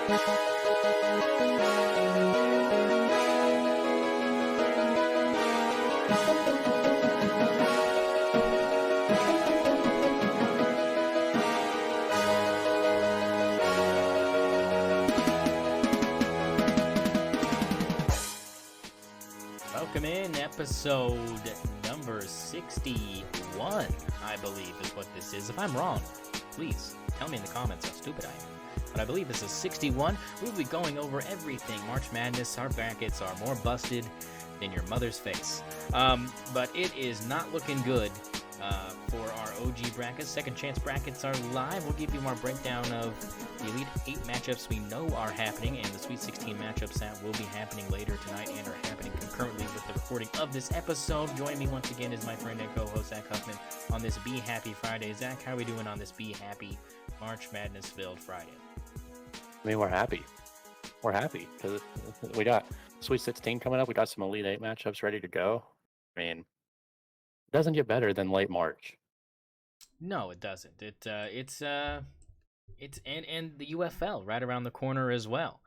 Welcome in, episode number 61, I believe is what this is. If I'm wrong, please tell me in the comments how stupid I am. But I believe this is 61. We'll be going over everything March Madness. Our brackets are more busted than your mother's face. But it is not looking good for our OG brackets. Second chance brackets are live. We'll give you our breakdown of the Elite 8 matchups we know are happening and the Sweet 16 matchups that will be happening later tonight and are happening concurrently with the recording of this episode. Joining me once again is my friend and co-host Zach Huffman on this Be Happy Friday. Zach, how are we doing on this Be Happy March Madness-filled Friday? I mean, we're happy. We're happy because we got Sweet 16 coming up. We got some Elite 8 matchups ready to go. I mean, it doesn't get better than late March. No, it doesn't. It's and the UFL right around the corner as well.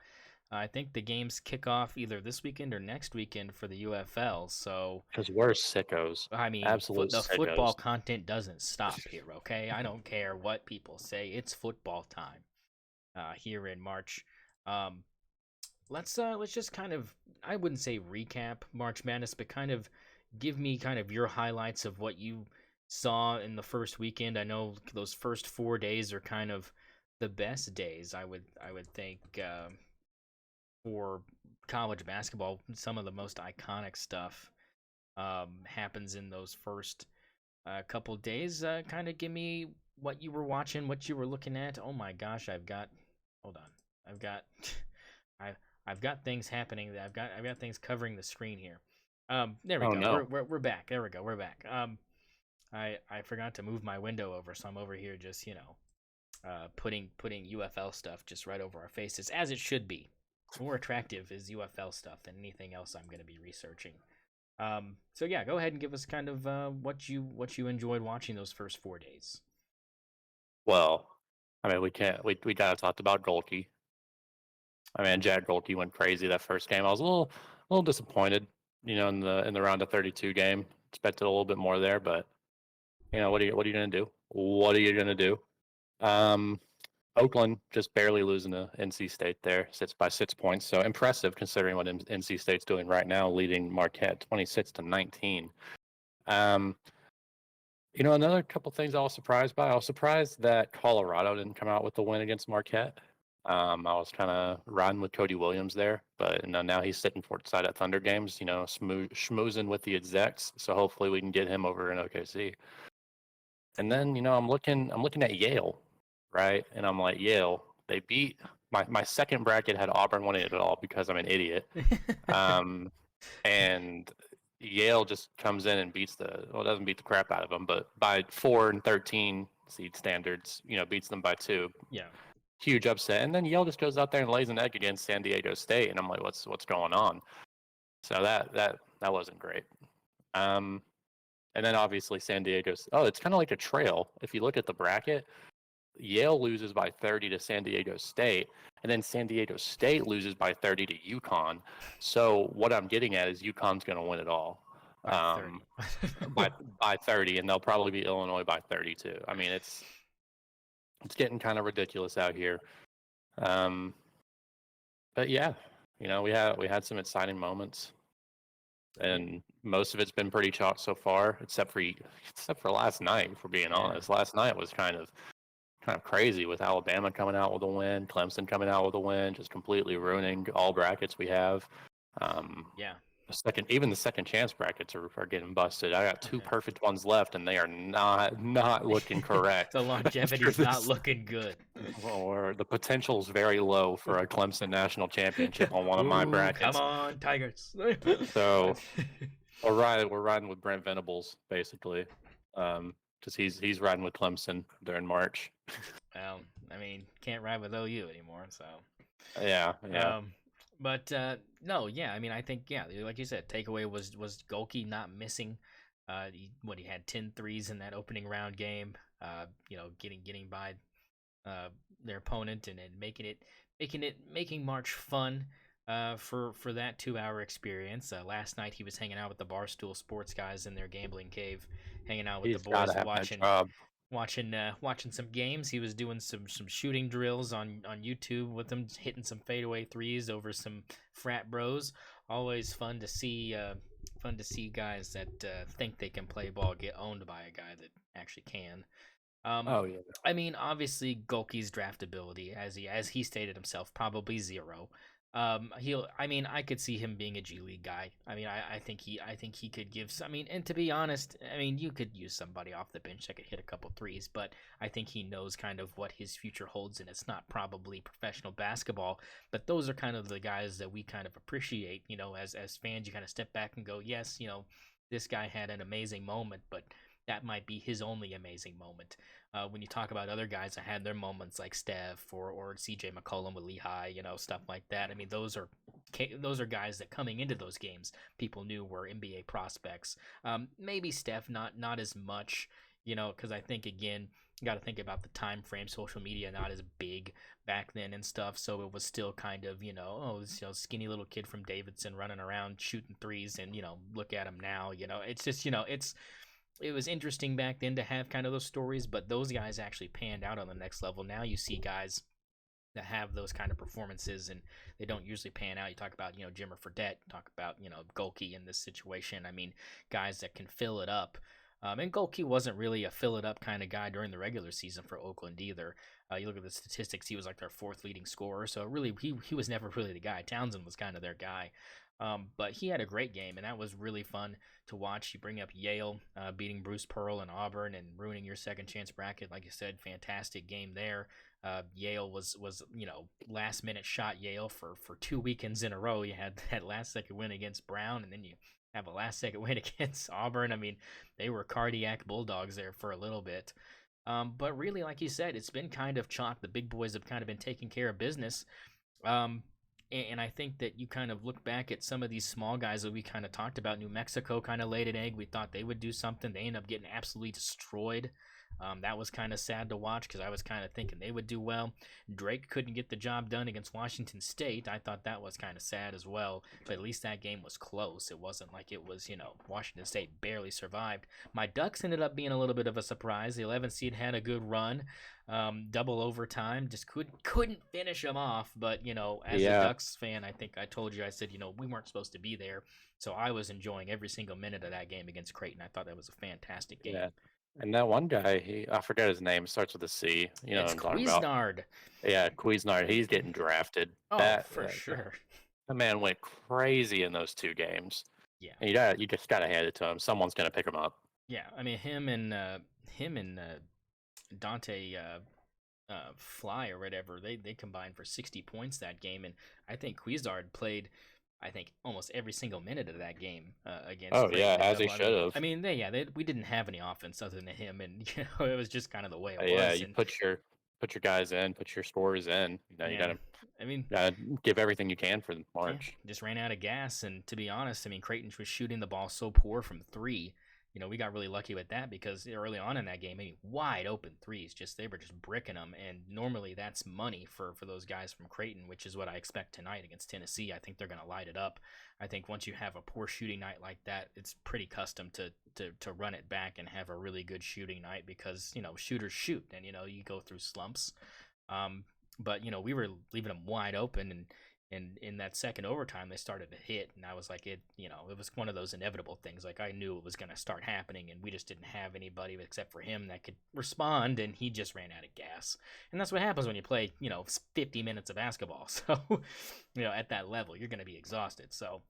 I think the games kick off either this weekend or next weekend for the UFL. So because we're sickos. I mean, absolute the sickos. Football content doesn't stop here. Okay, I don't care what people say. It's football time here in March. Let's just kind of, I wouldn't say recap March Madness, but kind of give me kind of your highlights of what you saw in the first weekend. I know those first 4 days are kind of the best days, I would think, for college basketball. Some of the most iconic stuff happens in those first couple days. Kind of give me what you were watching, what you were looking at. Oh my gosh, I've got things happening. I've got things covering the screen here. There we go. No. We're back. There we go. We're back. I forgot to move my window over, so I'm over here just, putting UFL stuff just right over our faces, as it should be. More attractive is UFL stuff than anything else I'm going to be researching. So yeah, go ahead and give us kind of what you enjoyed watching those first 4 days. Well, I mean, we gotta talk about Golke. I mean, Jack Golke went crazy that first game. I was a little disappointed, in the round of 32 game. Expected a little bit more there, but what are you gonna do? What are you gonna do? Oakland just barely losing to NC State there, sits by 6 points. So impressive considering what NC State's doing right now, leading Marquette 26-19. Another couple things I was surprised by. I was surprised that Colorado didn't come out with the win against Marquette. I was kind of riding with Cody Williams there, but now he's sitting courtside at Thunder games, schmoozing with the execs. So hopefully we can get him over in OKC. And then, I'm looking at Yale, right? And I'm like, Yale, they beat my second bracket had Auburn winning it all because I'm an idiot. And Yale just comes in and doesn't beat the crap out of them, but by 4 and 13 seed standards, beats them by 2. Yeah. Huge upset. And then Yale just goes out there and lays an egg against San Diego State, and I'm like, what's going on? So that wasn't great. And then obviously San Diego's. Oh, it's kind of like a trail. If you look at the bracket, Yale loses by 30 to San Diego State, and then San Diego State loses by 30 to UConn. So what I'm getting at is UConn's going to win it all By 30. by 30, and they'll probably be Illinois by 32. I mean, it's getting kind of ridiculous out here. But yeah, we had some exciting moments. And most of it's been pretty chalk so far, except for last night. If we're being honest, last night was kind of crazy with Alabama coming out with a win, Clemson coming out with a win, just completely ruining all brackets we have. Yeah. Even the second chance brackets are getting busted. I got 2 perfect ones left, and they are not looking correct. The longevity's not looking good. Or the potential's very low for a Clemson national championship on one of my brackets. Come on, Tigers. So we're riding with Brent Venables basically, because he's riding with Clemson during March. Well, I mean, can't ride with OU anymore, so yeah. But no, yeah, I mean, I think, yeah, like you said, takeaway was Golke not missing. He had 10 threes in that opening round game. Getting by their opponent and making it making March fun for that 2 hour experience. Last night he was hanging out with the Barstool Sports guys in their gambling cave, hanging out with the He's got to boys, have that job. watching some games. He was doing some shooting drills on YouTube with them, hitting some fadeaway threes over some frat bros. Always fun to see. Fun to see guys that think they can play ball get owned by a guy that actually can. Um, Oh yeah. I mean, obviously, Golke's draftability, as he stated himself, probably zero. I mean, I could see him being a G League guy. I mean, I think he could give. I mean, and to be honest, I mean, you could use somebody off the bench that could hit a couple threes, but I think he knows kind of what his future holds, and it's not probably professional basketball. But those are kind of the guys that we kind of appreciate. You know, as fans, you kind of step back and go, yes, you know, this guy had an amazing moment, but that might be his only amazing moment. When you talk about other guys that had their moments like Steph or CJ McCollum with Lehigh, you know, stuff like that. I mean, those are guys that coming into those games people knew were NBA prospects. Maybe Steph not as much, you know, because I think again you got to think about the time frame. Social media not as big back then and stuff, so it was still kind of, you know, oh, this, you know, skinny little kid from Davidson running around shooting threes, and you know, look at him now. You know, it's just, you know, it was interesting back then to have kind of those stories, but those guys actually panned out on the next level. Now you see guys that have those kind of performances and they don't usually pan out. You talk about, you know, Jimmer Fredette, talk about, you know, Golke in this situation. I mean, guys that can fill it up. And Golke wasn't really a fill it up kind of guy during the regular season for Oakland either. You look at the statistics, he was like their fourth leading scorer. So really, he was never really the guy. Townsend was kind of their guy. But he had a great game, and that was really fun to watch. You bring up Yale beating Bruce Pearl and Auburn and ruining your second chance bracket. Like you said, fantastic game there. Yale was you know, last minute shot Yale for 2 weekends in a row. You had that last second win against Brown, and then you have a last second win against Auburn. I mean, they were cardiac bulldogs there for a little bit. But really, like you said, it's been kind of chalk. The big boys have kind of been taking care of business. And I think that you kind of look back at some of these small guys that we kind of talked about. New Mexico kind of laid an egg. We thought they would do something. They ended up getting absolutely destroyed. That was kind of sad to watch because I was kind of thinking they would do well. Drake couldn't get the job done against Washington State. I thought that was kind of sad as well, but at least that game was close. It wasn't like it was, you know, Washington State barely survived. My Ducks ended up being a little bit of a surprise. The 11th seed had a good run, double overtime, just couldn't finish them off. But, you know, as a Ducks fan, I think I told you, I said, you know, we weren't supposed to be there. So I was enjoying every single minute of that game against Creighton. I thought that was a fantastic game. Yeah. And that one guy, I forget his name, starts with a C. You know it's what I'm talking about. Cuisinart. Yeah, Cuisinart. He's getting drafted. Oh, for sure. The man went crazy in those 2 games. Yeah. And you just gotta hand it to him. Someone's gonna pick him up. Yeah, I mean him and Dante Fly or whatever, they combined for 60 points that game, and I think Cuisinart played, I think, almost every single minute of that game against. Oh yeah, as he should have. I mean, we didn't have any offense other than him, and you know, it was just kind of the way it was. Yeah, you put your guys in, put your scorers in. You know, you gotta. I mean, give everything you can for March. Yeah, just ran out of gas, and to be honest, I mean, Creighton was shooting the ball so poor from 3. You know, we got really lucky with that because early on in that game, I mean, wide open threes, they were just bricking them. And normally that's money for those guys from Creighton, which is what I expect tonight against Tennessee. I think they're going to light it up. I think once you have a poor shooting night like that, it's pretty custom to run it back and have a really good shooting night because, you know, shooters shoot and, you know, you go through slumps. But, you know, we were leaving them wide open, and in that second overtime, they started to hit, and I was like, it was one of those inevitable things. Like, I knew it was going to start happening, and we just didn't have anybody except for him that could respond, and he just ran out of gas. And that's what happens when you play, you know, 50 minutes of basketball. So, you know, at that level, you're going to be exhausted. So,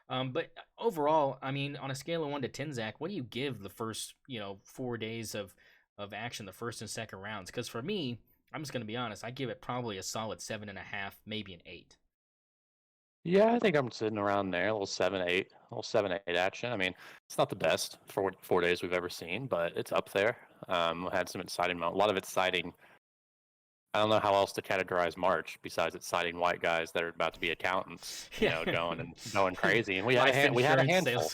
but overall, I mean, on a scale of 1 to 10, Zach, what do you give the first, you know, 4 days of action, the first and second rounds? Because for me, I'm just going to be honest, I give it probably a solid 7.5, maybe an 8. Yeah, I think I'm sitting around there, a little 7-8, a little 7-8 action. I mean, it's not the best for 4 days we've ever seen, but it's up there. Had some exciting moments. A lot of exciting. I don't know how else to categorize March besides exciting white guys that are about to be accountants, you know, going crazy. And we had a handful,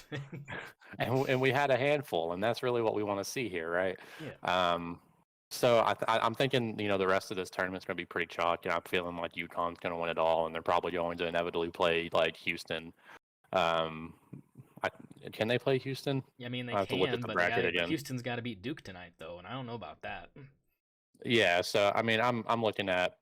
and we had a handful, and that's really what we want to see here, right? Yeah. So I'm thinking, the rest of this tournament's going to be pretty chalky. I'm feeling like UConn's going to win it all, and they're probably going to inevitably play like Houston. Um, I, can they play Houston? I mean, they I have to look at can, the but they bracket got again. Houston's got to beat Duke tonight, though, and I don't know about that. Yeah, so I mean, I'm looking at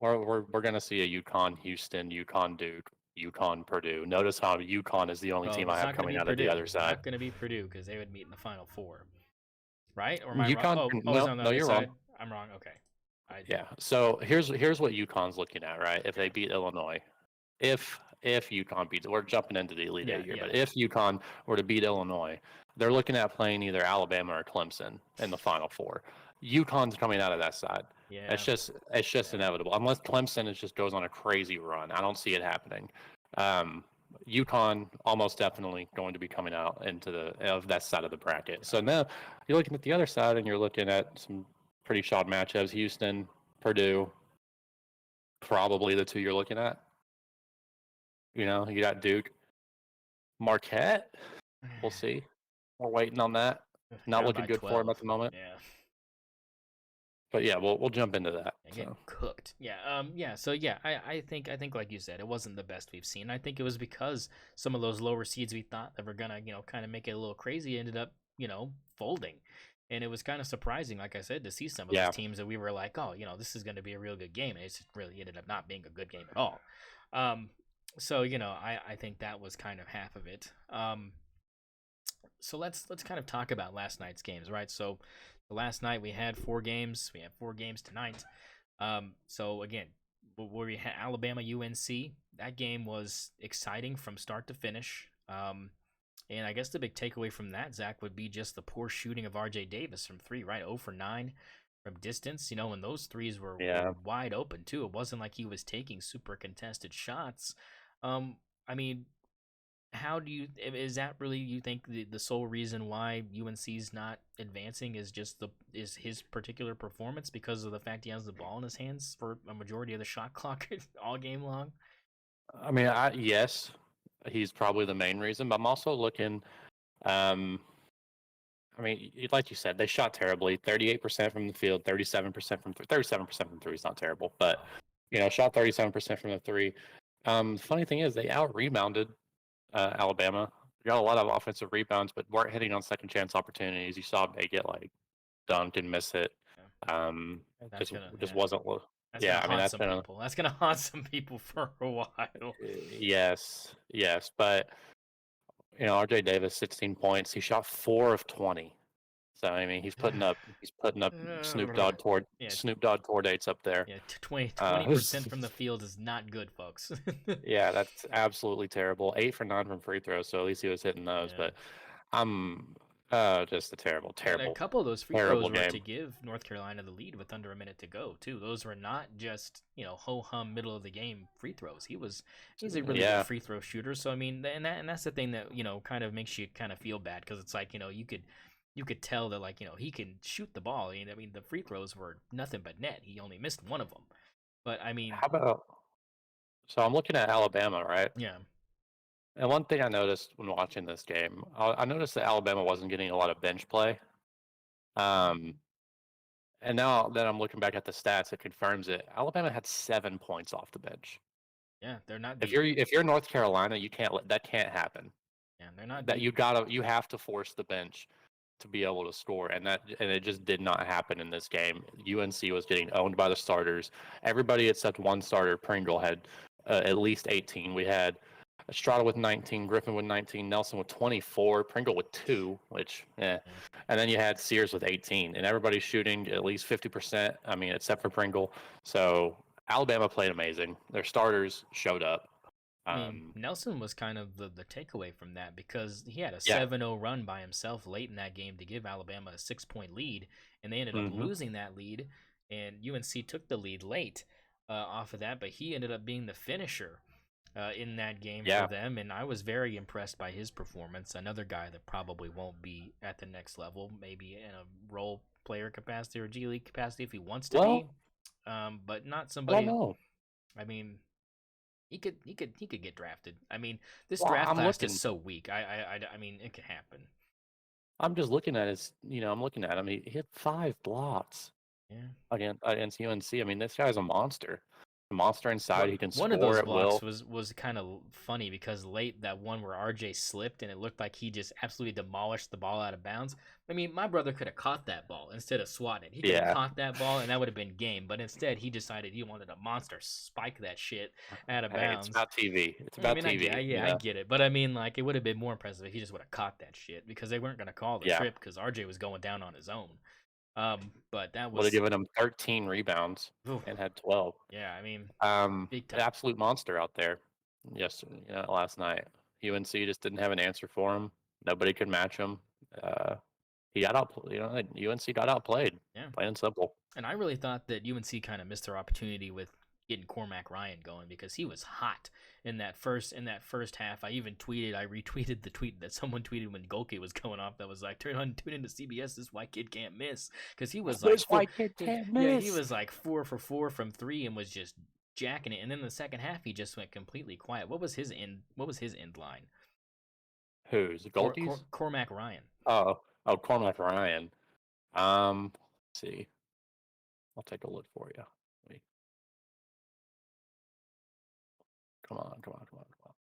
we're going to see a UConn Houston, UConn Duke, UConn Purdue. Notice how UConn is the only Well, team I it's have not going to coming be out of the Purdue. other It's side. not going to be Purdue because they would meet in the Final Four, right? Or am I wrong? UConn, Oh, it's no, on the no, other you're wrong. side. I'm wrong. Okay. I Yeah. So here's what UConn's looking at, right? If okay. they beat Illinois, if UConn beats, we're jumping into the Elite Yeah, Eight here, yeah. but if UConn were to beat Illinois, they're looking at playing either Alabama or Clemson in the Final Four. UConn's coming out of that side. Yeah. It's just Yeah. inevitable unless Clemson just goes on a crazy run. I don't see it happening. Um, UConn almost definitely going to be coming out into of that side of the bracket. So now you're looking at the other side and you're looking at some pretty shot matchups. Houston, Purdue, probably the two you're looking at. You got Duke, Marquette. We'll see. We're waiting on that. Not Down looking by good for him 12. at the moment. Yeah. But yeah, we'll jump into that. Getting So cooked. Yeah. Yeah. So yeah, I think like you said, it wasn't the best we've seen. I think it was because some of those lower seeds we thought that were gonna, kind of make it a little crazy ended up, folding. And it was kind of surprising, like I said, to see some of those yeah, teams that we were like, oh, this is going to be a real good game, and it just really ended up not being a good game at all. Um, so I think that was kind of half of it. So let's kind of talk about last night's games, right? So last night we had 4 games. We have 4 games tonight. So again, where we had Alabama UNC, that game was exciting from start to finish. And I guess the big takeaway from that, Zach, would be just the poor shooting of R.J. Davis from three, right? 0 for 9 from distance, and those threes were yeah. wide open too. It wasn't like he was taking super contested shots. I mean, how do you is that really you think the sole reason why UNC's not advancing is just is his particular performance because of the fact he has the ball in his hands for a majority of the shot clock all game long? I mean, yes, he's probably the main reason. But I'm also looking. Um, I mean, like you said, they shot terribly. 38% from the field, 37% from 37% from three is not terrible, but shot 37% from the three. Funny thing is, they out rebounded Alabama. They got a lot of offensive rebounds, but weren't hitting on second chance opportunities. You saw they get like dunked and miss it. Yeah, Um, that's just gonna just yeah wasn't. that's gonna Yeah, I mean haunt that's some been a people. That's gonna haunt some people for a while. yes, yes, but RJ Davis 16 points. He shot 4 of 20. So I mean he's putting up Yeah, Snoop Dogg tour dates up there. yeah, 20% from the field is not good, folks. Yeah, that's absolutely terrible. 8 for 9 from free throws, so at least he was hitting those. Yeah. But I'm just a terrible, And a terrible, couple of those free terrible throws were to game. give North Carolina the lead with under a minute to go, too. Those were not just, ho hum middle of the game free throws. He's a really good Yeah, free throw shooter. So I mean, and that's the thing that, kind of makes you kind of feel bad because it's like, you could tell that like, he can shoot the ball. I mean, the free throws were nothing but net. He only missed one of them. But I mean, how about so I'm looking at Alabama, right? yeah. And one thing I noticed when watching this game, I noticed that Alabama wasn't getting a lot of bench play. Um, and now that I'm looking back at the stats, it confirms it. Alabama had 7 points off the bench. Yeah, they're not If deep. you're North Carolina, you can't that can't happen. Yeah, they're not That deep. you have to force the bench to be able to score, and it just did not happen in this game. UNC was getting owned by the starters. Everybody except one starter, Pringle, had at least 18. We had Estrada with 19, Griffin with 19, Nelson with 24, Pringle with 2, which Yeah. and then you had Sears with 18, and everybody's shooting at least 50%. I mean, except for Pringle. So Alabama played amazing. Their starters showed up. I mean, Um, Nelson was kind of the takeaway from that because he had a yeah. 7-0 run by himself late in that game to give Alabama a 6-point lead, and they ended up Hmm. losing that lead, and UNC took the lead late off of that, but he ended up being the finisher in that game for Yeah. them, and I was very impressed by his performance. Another guy that probably won't be at the next level, maybe in a role player capacity or G League capacity if he wants to be, Well, but not I don't somebody. know. I mean, he could get drafted. I mean, this Well, draft I'm class is looking. so weak. I mean, it could happen. I'm just looking at his, I'm looking at him. He hit 5 blocks Yeah. against UNC. I mean, this guy's a monster inside. What He can one of score those at blocks will. was kind of funny because late that one where RJ slipped and it looked like he just absolutely demolished the ball out of bounds. I mean, my brother could have caught that ball instead of swatting it. He could have Yeah, caught that ball and that would have been game. But instead, he decided he wanted a monster spike that shit out of hey, it's bounds. about TV. It's I about mean, TV. I get it, but I mean, like, it would have been more impressive if he just would have caught that shit because they weren't gonna call the Yeah, trip because RJ was going down on his own. But that would have was, given him 13 rebounds oof, and had 12. yeah, I mean, big An time. absolute monster out there. Yes, last night. UNC just didn't have an answer for him. Nobody could match him. Uh, he got out. UNC got outplayed. Yeah. Plain and simple. And I really thought that UNC kind of missed their opportunity with getting Cormac Ryan going because he was hot in that first half. I retweeted the tweet that someone tweeted when Golke was going off that was like, tune into CBS, this white kid can't miss. Because he was like This white kid can't yeah, he miss. was like 4 for 4 from three and was just jacking it. And then the second half he just went completely quiet. What was his end line? Who's Golkie's? Cormac Ryan. Oh, Cormac Ryan. Let's see. I'll take a look for you. Wait. Come on, come on, come on, come on.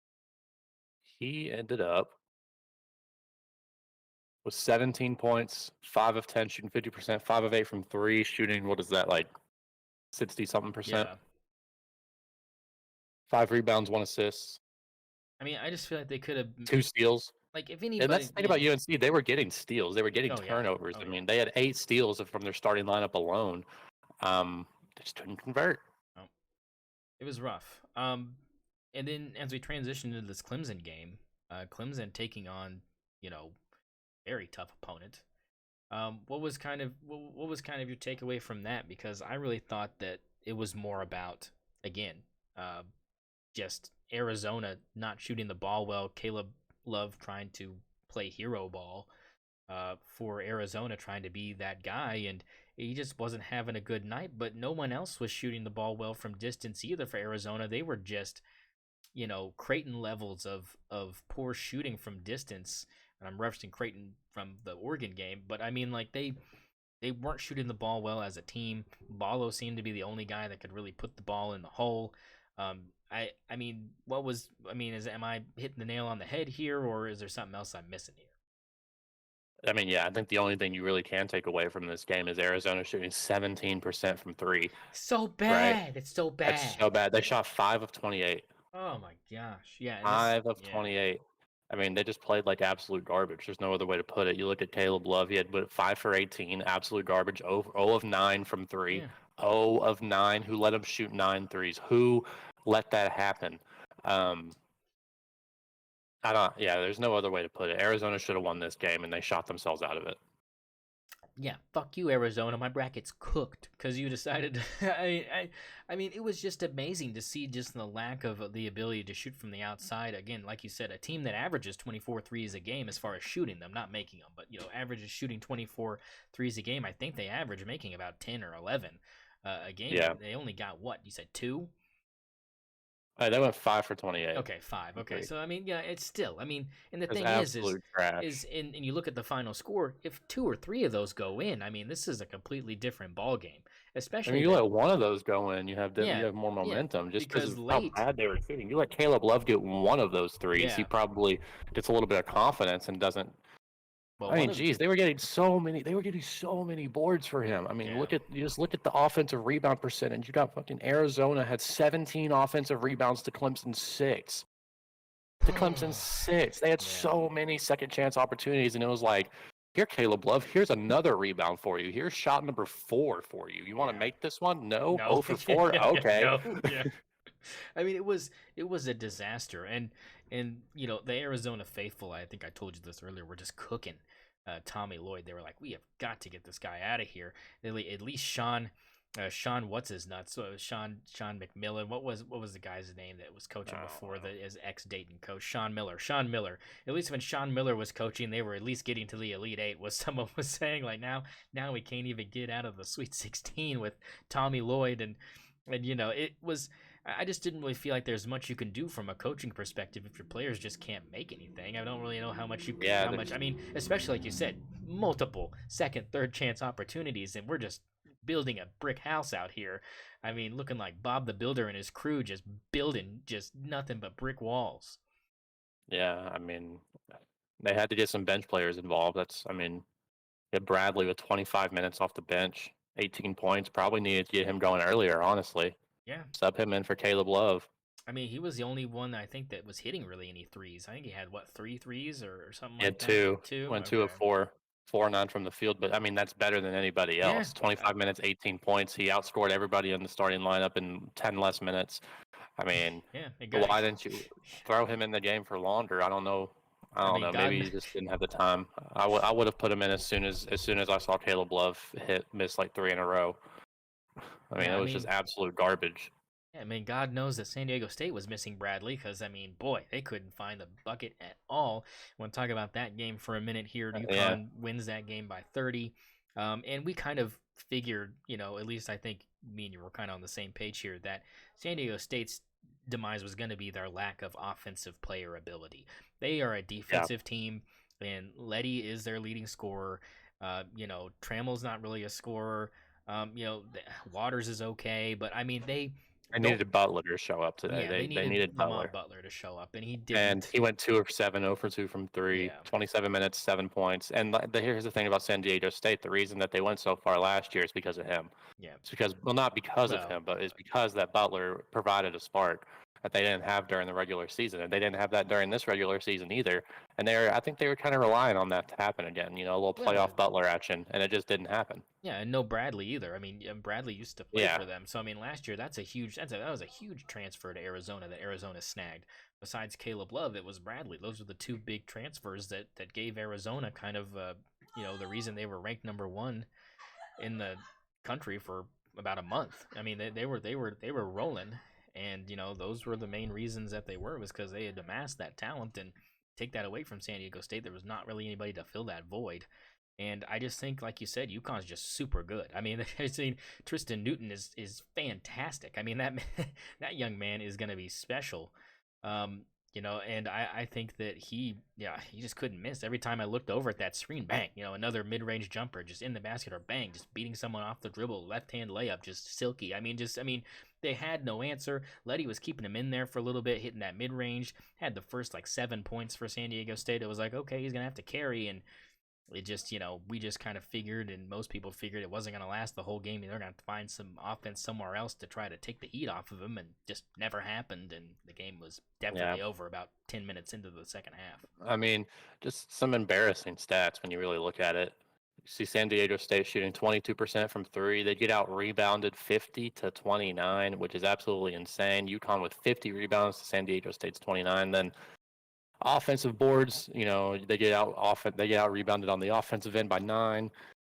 He ended up with 17 points, 5 of 10 shooting 50%, 5 of 8 from 3 shooting. What is that, like 60 something percent? Yeah. 5 rebounds, 1 assist, I mean, I just feel like they could have 2 steals. like if And that's anybody the thing about UNC. They were getting steals. They were getting Oh yeah. turnovers. Oh I yeah. mean, they had 8 steals from their starting lineup alone. They just couldn't convert. Oh, it was rough. And then as we transition into this Clemson game, Clemson taking on, you know, very tough opponent. What was kind of your takeaway from that? Because I really thought that it was more about, again, uh, just Arizona not shooting the ball well. Caleb Love trying to play hero ball, for Arizona, trying to be that guy, and he just wasn't having a good night. But no one else was shooting the ball well from distance either for Arizona. They were just, Creighton levels of poor shooting from distance. And I'm referencing Creighton from the Oregon game, but I mean, like, they weren't shooting the ball well as a team. Ballo seemed to be the only guy that could really put the ball in the hole. I mean, am I hitting the nail on the head here, or is there something else I'm missing here? I mean, yeah, I think the only thing you really can take away from this game is Arizona shooting 17% from 3, So right? bad. It's so That's bad. so bad. They shot 5 of 28. Oh my gosh. Yeah, and this 5 of yeah. 28. I mean, they just played like absolute garbage. There's no other way to put it. You look at Caleb Love, he had 5 for 18, absolute garbage. 0 of 9 from 3. Yeah. 0 of 9. Who let him shoot 9 threes? Who let that happen? Yeah, there's no other way to put it. Arizona should have won this game, and they shot themselves out of it. Yeah, fuck you, Arizona. My bracket's cooked because you decided. I mean, it was just amazing to see just the lack of the ability to shoot from the outside. Again, like you said, a team that averages 24 threes a game as far as shooting them, not making them, but averages shooting 24 threes a game. I think they average making about 10 or 11 a game. Yeah. They only got what you said, 2. They went 5 for 28. Okay, 5. Okay, Great. so I mean, yeah, it's still. I mean, and the It was thing absolute trash. and you look at the final score. If 2 or 3 of those go in, I mean, this is a completely different ball game. I Especially mean, you let one of those go in, you have yeah, more momentum just because because of how late, bad they were shooting. You let Caleb Love get one of those threes, he yeah. probably gets a little bit of confidence and doesn't. Well, I one mean, of geez, they were getting so many. They were getting so many boards for him. I mean, yeah, just look at the offensive rebound percentage. You got fucking Arizona had 17 offensive rebounds to Clemson 6. To Clemson 6. They had Yeah. so many second chance opportunities, and it was like, here, Caleb Love, here's another rebound for you. Here's shot number 4 for you. You want to Yeah. make this one? No. No. 0 for 4? Okay. No. Yeah. I mean, it was a disaster, and the Arizona faithful. I think I told you this earlier. Were just cooking Tommy Lloyd. They were like, we have got to get this guy out of here. At least Sean, what's his nuts? So Sean McMillan. What was the guy's name that was coaching before his ex Dayton coach? Sean Miller. Sean Miller. At least when Sean Miller was coaching, they were at least getting to the Elite Eight. Was someone was saying like now we can't even get out of the Sweet 16 with Tommy Lloyd and it was. I just didn't really feel like there's much you can do from a coaching perspective if your players just can't make anything. I don't really know how much Yeah, how much. I mean, especially like you said, multiple second, third chance opportunities, and we're just building a brick house out here. I mean, looking like Bob the Builder and his crew just building just nothing but brick walls. yeah. I mean, they had to get some bench players involved. I mean, get Bradley with 25 minutes off the bench, 18 points. Probably needed to get him going earlier, honestly. Yeah. Sub him in for Caleb Love. I mean, he was the only one I think that was hitting really any threes. I think he had what, three threes or something He like had that. two, Two. went 2 of Okay. 4, 4 9 from the field. But I mean, that's better than anybody Yeah. else. 25 minutes, 18 points. He outscored everybody in the starting lineup in 10 less minutes. I mean, Yeah. It got. why didn't you throw him in the game for longer? I don't know. I I don't mean, know. God. Maybe he just didn't have the time. I would have put him in as soon as I saw Caleb Love miss like 3 in a row. I mean, Yeah. it I was just mean, absolute garbage. yeah, I mean, God knows that San Diego State was missing Bradley because, I mean, boy, they couldn't find the bucket at all. I want to talk about that game for a minute here. Yeah, UConn wins that game by 30. And we kind of figured, at least I think me and you were kind of on the same page here, that San Diego State's demise was going to be their lack of offensive player ability. They are a yeah. defensive team, and Letty is their leading scorer. Trammell's not really a scorer. Waters is okay, but I mean, they I don't. needed Butler to show up today. Yeah, they They needed needed Lamont Butler. Butler to show up, and he And didn't. he went 2 of 7, 0 for 2 from 3, Yeah, 27 minutes, 7 points. And here's the thing about San Diego State: the reason that they went so far last year is because of him. yeah. It's because, well, not because of Well, him, but it's because that Butler provided a spark that they didn't have during the regular season, and they didn't have that during this regular season either. And I think they were kind of relying on that to happen again. A little well, playoff Butler action, and it just didn't happen. yeah, and no Bradley either. I mean, Bradley used to play Yeah, for them, so I mean, last year that was a huge transfer to Arizona that Arizona snagged. Besides Caleb Love, it was Bradley. Those were the two big transfers that gave Arizona kind of the reason they were ranked number one in the country for about a month. I mean, they were rolling, and those were the main reasons that they was because they had amassed that talent, and take that away from San Diego State, there was not really anybody to fill that void. And I just think, like you said, UConn's just super good. I mean, Tristan Newton is fantastic. I mean, that that young man is going to be special. And I think that he just couldn't miss. Every time I looked over at that screen, bang, another mid-range jumper just in the basket, or bang, just beating someone off the dribble, left-hand layup, just silky. I mean, they had no answer. Letty was keeping him in there for a little bit, hitting that mid-range, had the first like 7 points for San Diego State. It was like, okay, he's going to have to carry, and it just, we just kind of figured, and most people figured it wasn't going to last the whole game. They're going to find some offense somewhere else to try to take the heat off of him, and just never happened. And the game was yeah. definitely over about 10 minutes into the second half. I mean, just some embarrassing stats when you really look at it. You see San Diego State shooting 22% from 3. They get out rebounded 50-29, which is absolutely insane. UConn with 50 rebounds to San Diego State's 29. Then offensive boards, they get out rebounded on the offensive end by 9,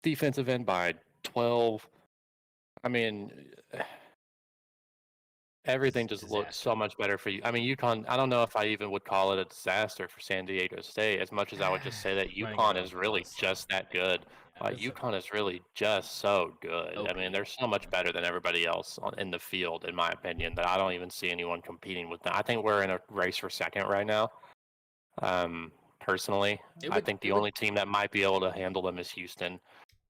defensive end by 12. I mean, everything just looked Disaster. so much better for you. I mean, UConn, I don't know if I even would call it a disaster for San Diego State, as much as I would just say that I think it UConn is really was. just that good. Yeah, it was UConn is really just so good. I mean, OP. they're so much better than everybody else in the field, in my opinion, that I don't even see anyone competing with them. I think we're in a race for second right now. Personally, I think the only team that might be able to handle them is Houston,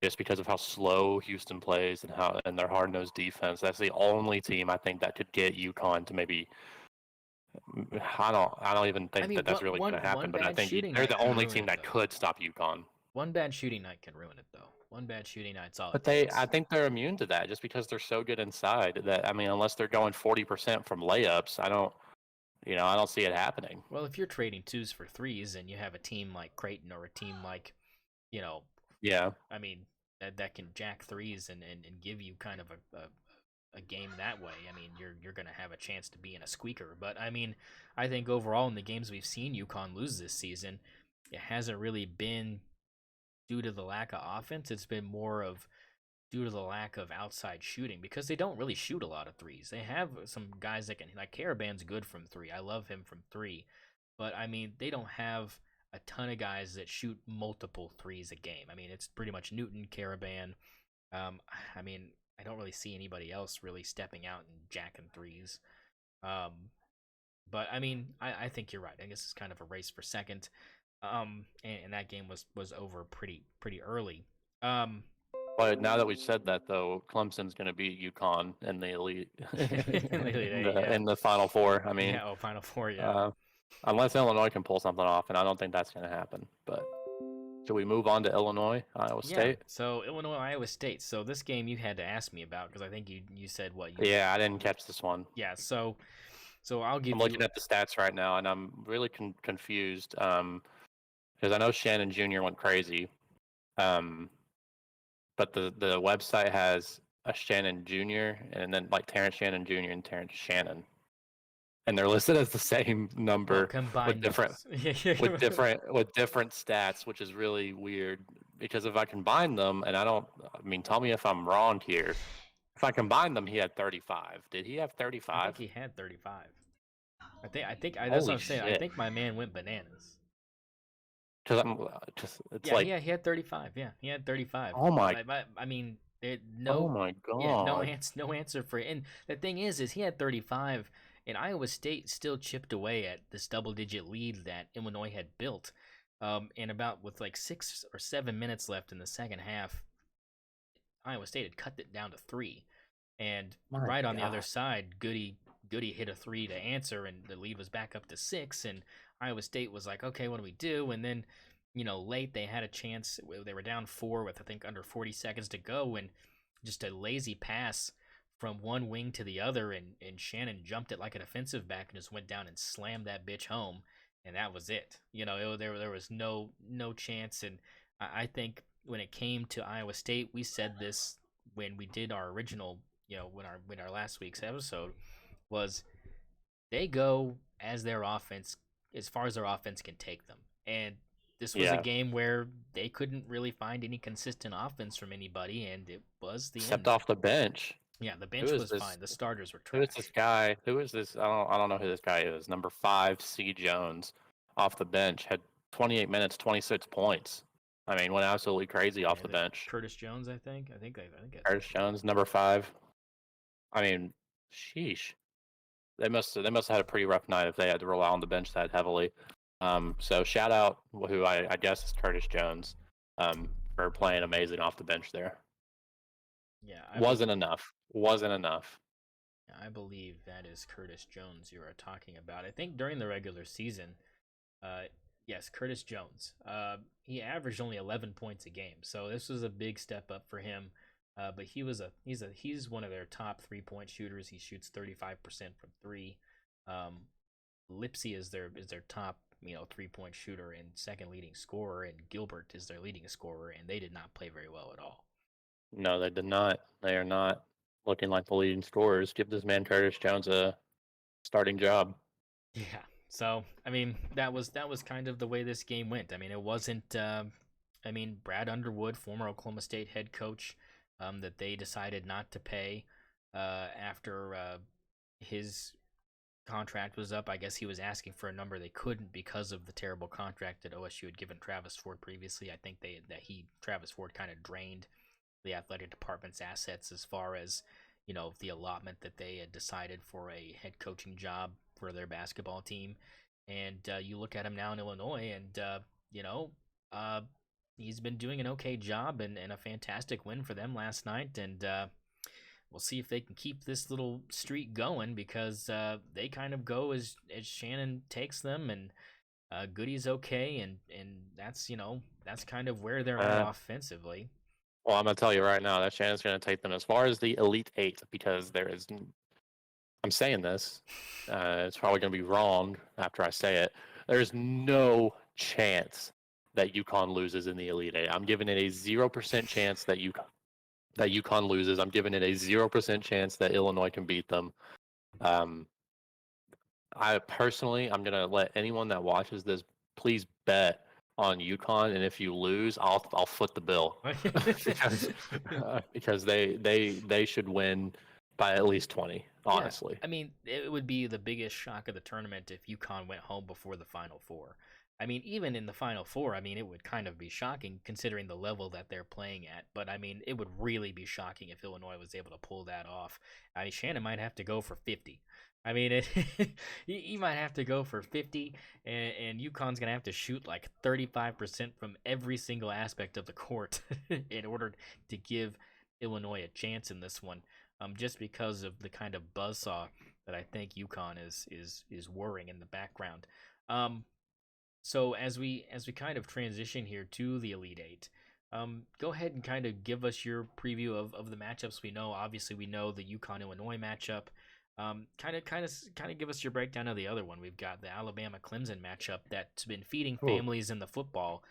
just because of how slow Houston plays and their hard-nosed defense. That's the only team I think that could get UConn to maybe. I don't even I think mean, that that's really going to one happen. But I bad think shooting they're night the can only ruin team it, that though. could stop UConn. One bad shooting night can ruin it, though. One bad shooting night's all it But takes. I think they're immune to that just because they're so good inside. That I mean, unless they're going 40% from layups, I don't see it happening. Well, if you're trading twos for threes, and you have a team like Creighton or a team like, you know, Yeah, I mean, that can jack threes and give you kind of a game that way. I mean, you're going to have a chance to be in a squeaker. But I mean, I think overall in the games we've seen UConn lose this season, it hasn't really been due to the lack of offense. It's been more of due to the lack of outside shooting, because they don't really shoot a lot of threes. They have some guys that can, like Caravan's good from 3. I love him from 3. But I mean, they don't have a ton of guys that shoot multiple threes a game. I mean, it's pretty much Newton, Caravan. I mean, I don't really see anybody else really stepping out and jacking threes. But I mean, I think you're right. I guess it's kind of a race for second. And that game was over pretty early. Um, But now that we said that, though, Clemson's going to beat UConn in the elite yeah, in the Final Four. I mean, yeah. Oh, Final Four, yeah. uh, unless Illinois can pull something off, and I don't think that's going to happen. But should we move on to Illinois, Iowa Yeah, State? so Illinois, Iowa State. So this game you had to ask me about because I think you said what you Yeah, I didn't catch this one. yeah. So I'll I'm give looking you at the stats right now, and I'm really confused because I know Shannon Jr. went crazy, um, but the website has a Shannon Jr. and then like Terrence Shannon Jr. and Terrence Shannon, and they're listed as the same well number combine with different those. with different stats, which is really weird because if I combine them, and I mean, tell me if I'm wrong here. If I combine them, he had 35. Did he have I think 35? he had 35. That's what Holy I'm saying. I shit! think my man went bananas. Because I'm just it's Yeah, like, he had 35. Yeah, he had 35. oh my, I mean, oh my god. no answer for it. And the thing is he had 35, and Iowa State still chipped away at this double-digit lead that Illinois had built. And about with like 6 or 7 minutes left in the second half, Iowa State had cut it down to 3. And My right on the other God. side, Goody hit a 3 to answer, and the lead was back up to 6. And Iowa State was like, okay, what do we do? And then, late they had a chance. They were down 4 with I think under 40 seconds to go, and just a lazy pass from one wing to the other, and Shannon jumped it like a defensive back and just went down and slammed that bitch home, and that was it. There was no chance. And I think when it came to Iowa State, we said this when we did our original, when our last week's episode was they go as far as their offense can take them. And this was a Yeah. game where they couldn't really find any consistent offense from anybody, and it was the Stepped end. off the bench. Yeah, the Who bench is was this? fine. The starters were Who is this trash. guy? Who is this? I don't know who this guy is. Number 5, C. Jones, off the bench, had 28 minutes, 26 points. I mean, went absolutely crazy off the bench. Curtis Jones, I think. I think that's Curtis Jones, number 5. I mean, sheesh. They must have had a pretty rough night if they had to rely on the bench that heavily. So shout out who I guess is Curtis Jones, for playing amazing off the bench there. yeah. Wasn't enough. Wasn't enough. I believe that is Curtis Jones you are talking about. I think during the regular season, yes, Curtis Jones. He averaged only 11 points a game, so this was a big step up for him. But he's one of their top 3-point shooters. He shoots 35% from three. Lipsy is their top 3-point shooter and second leading scorer, and Gilbert is their leading scorer, and they did not play very well at all. No, they did not. They are not looking like the leading scorers. Give this man Curtis Jones a starting job. Yeah. So I mean, that was kind of the way this game went. I mean, it wasn't. Brad Underwood, former Oklahoma State head coach, that they decided not to pay after his contract was up. I guess he was asking for a number they couldn't because of the terrible contract that OSU had given Travis Ford previously. I think Travis Ford kind of drained the athletic department's assets as far as the allotment that they had decided for a head coaching job for their basketball team. And you look at him now in Illinois, and he's been doing an okay job, and a fantastic win for them last night. And we'll see if they can keep this little streak going, because they kind of go as Shannon takes them, and Goody's okay, and that's kind of where they're at offensively. Well, I'm gonna tell you right now that Shannon's gonna take them as far as the Elite Eight because there is. I'm saying this. It's probably gonna be wrong after I say it. There's no chance that UConn loses in the Elite Eight. I'm giving it a 0% chance that UConn loses. I'm giving it a 0% chance that Illinois can beat them. I'm gonna let anyone that watches this please bet on UConn, and if you lose, I'll foot the bill because they should win by at least 20. Honestly, yeah. I mean, it would be the biggest shock of the tournament if UConn went home before the Final Four. I mean, even in the Final Four, I mean, it would kind of be shocking considering the level that they're playing at. But I mean, it would really be shocking if Illinois was able to pull that off. I mean, Shannon might have to go for 50. I mean, he might have to go for 50, and UConn's going to have to shoot like 35% from every single aspect of the court in order to give Illinois a chance in this one. Just because of the kind of buzzsaw that I think UConn is whirring in the background. Um, so as we kind of transition here to the Elite Eight, go ahead and kind of give us your preview of the matchups we know. Obviously, we know the UConn Illinois matchup. Kind of give us your breakdown of the other one. We've got the Alabama Clemson matchup that's been feeding Ooh, families in the football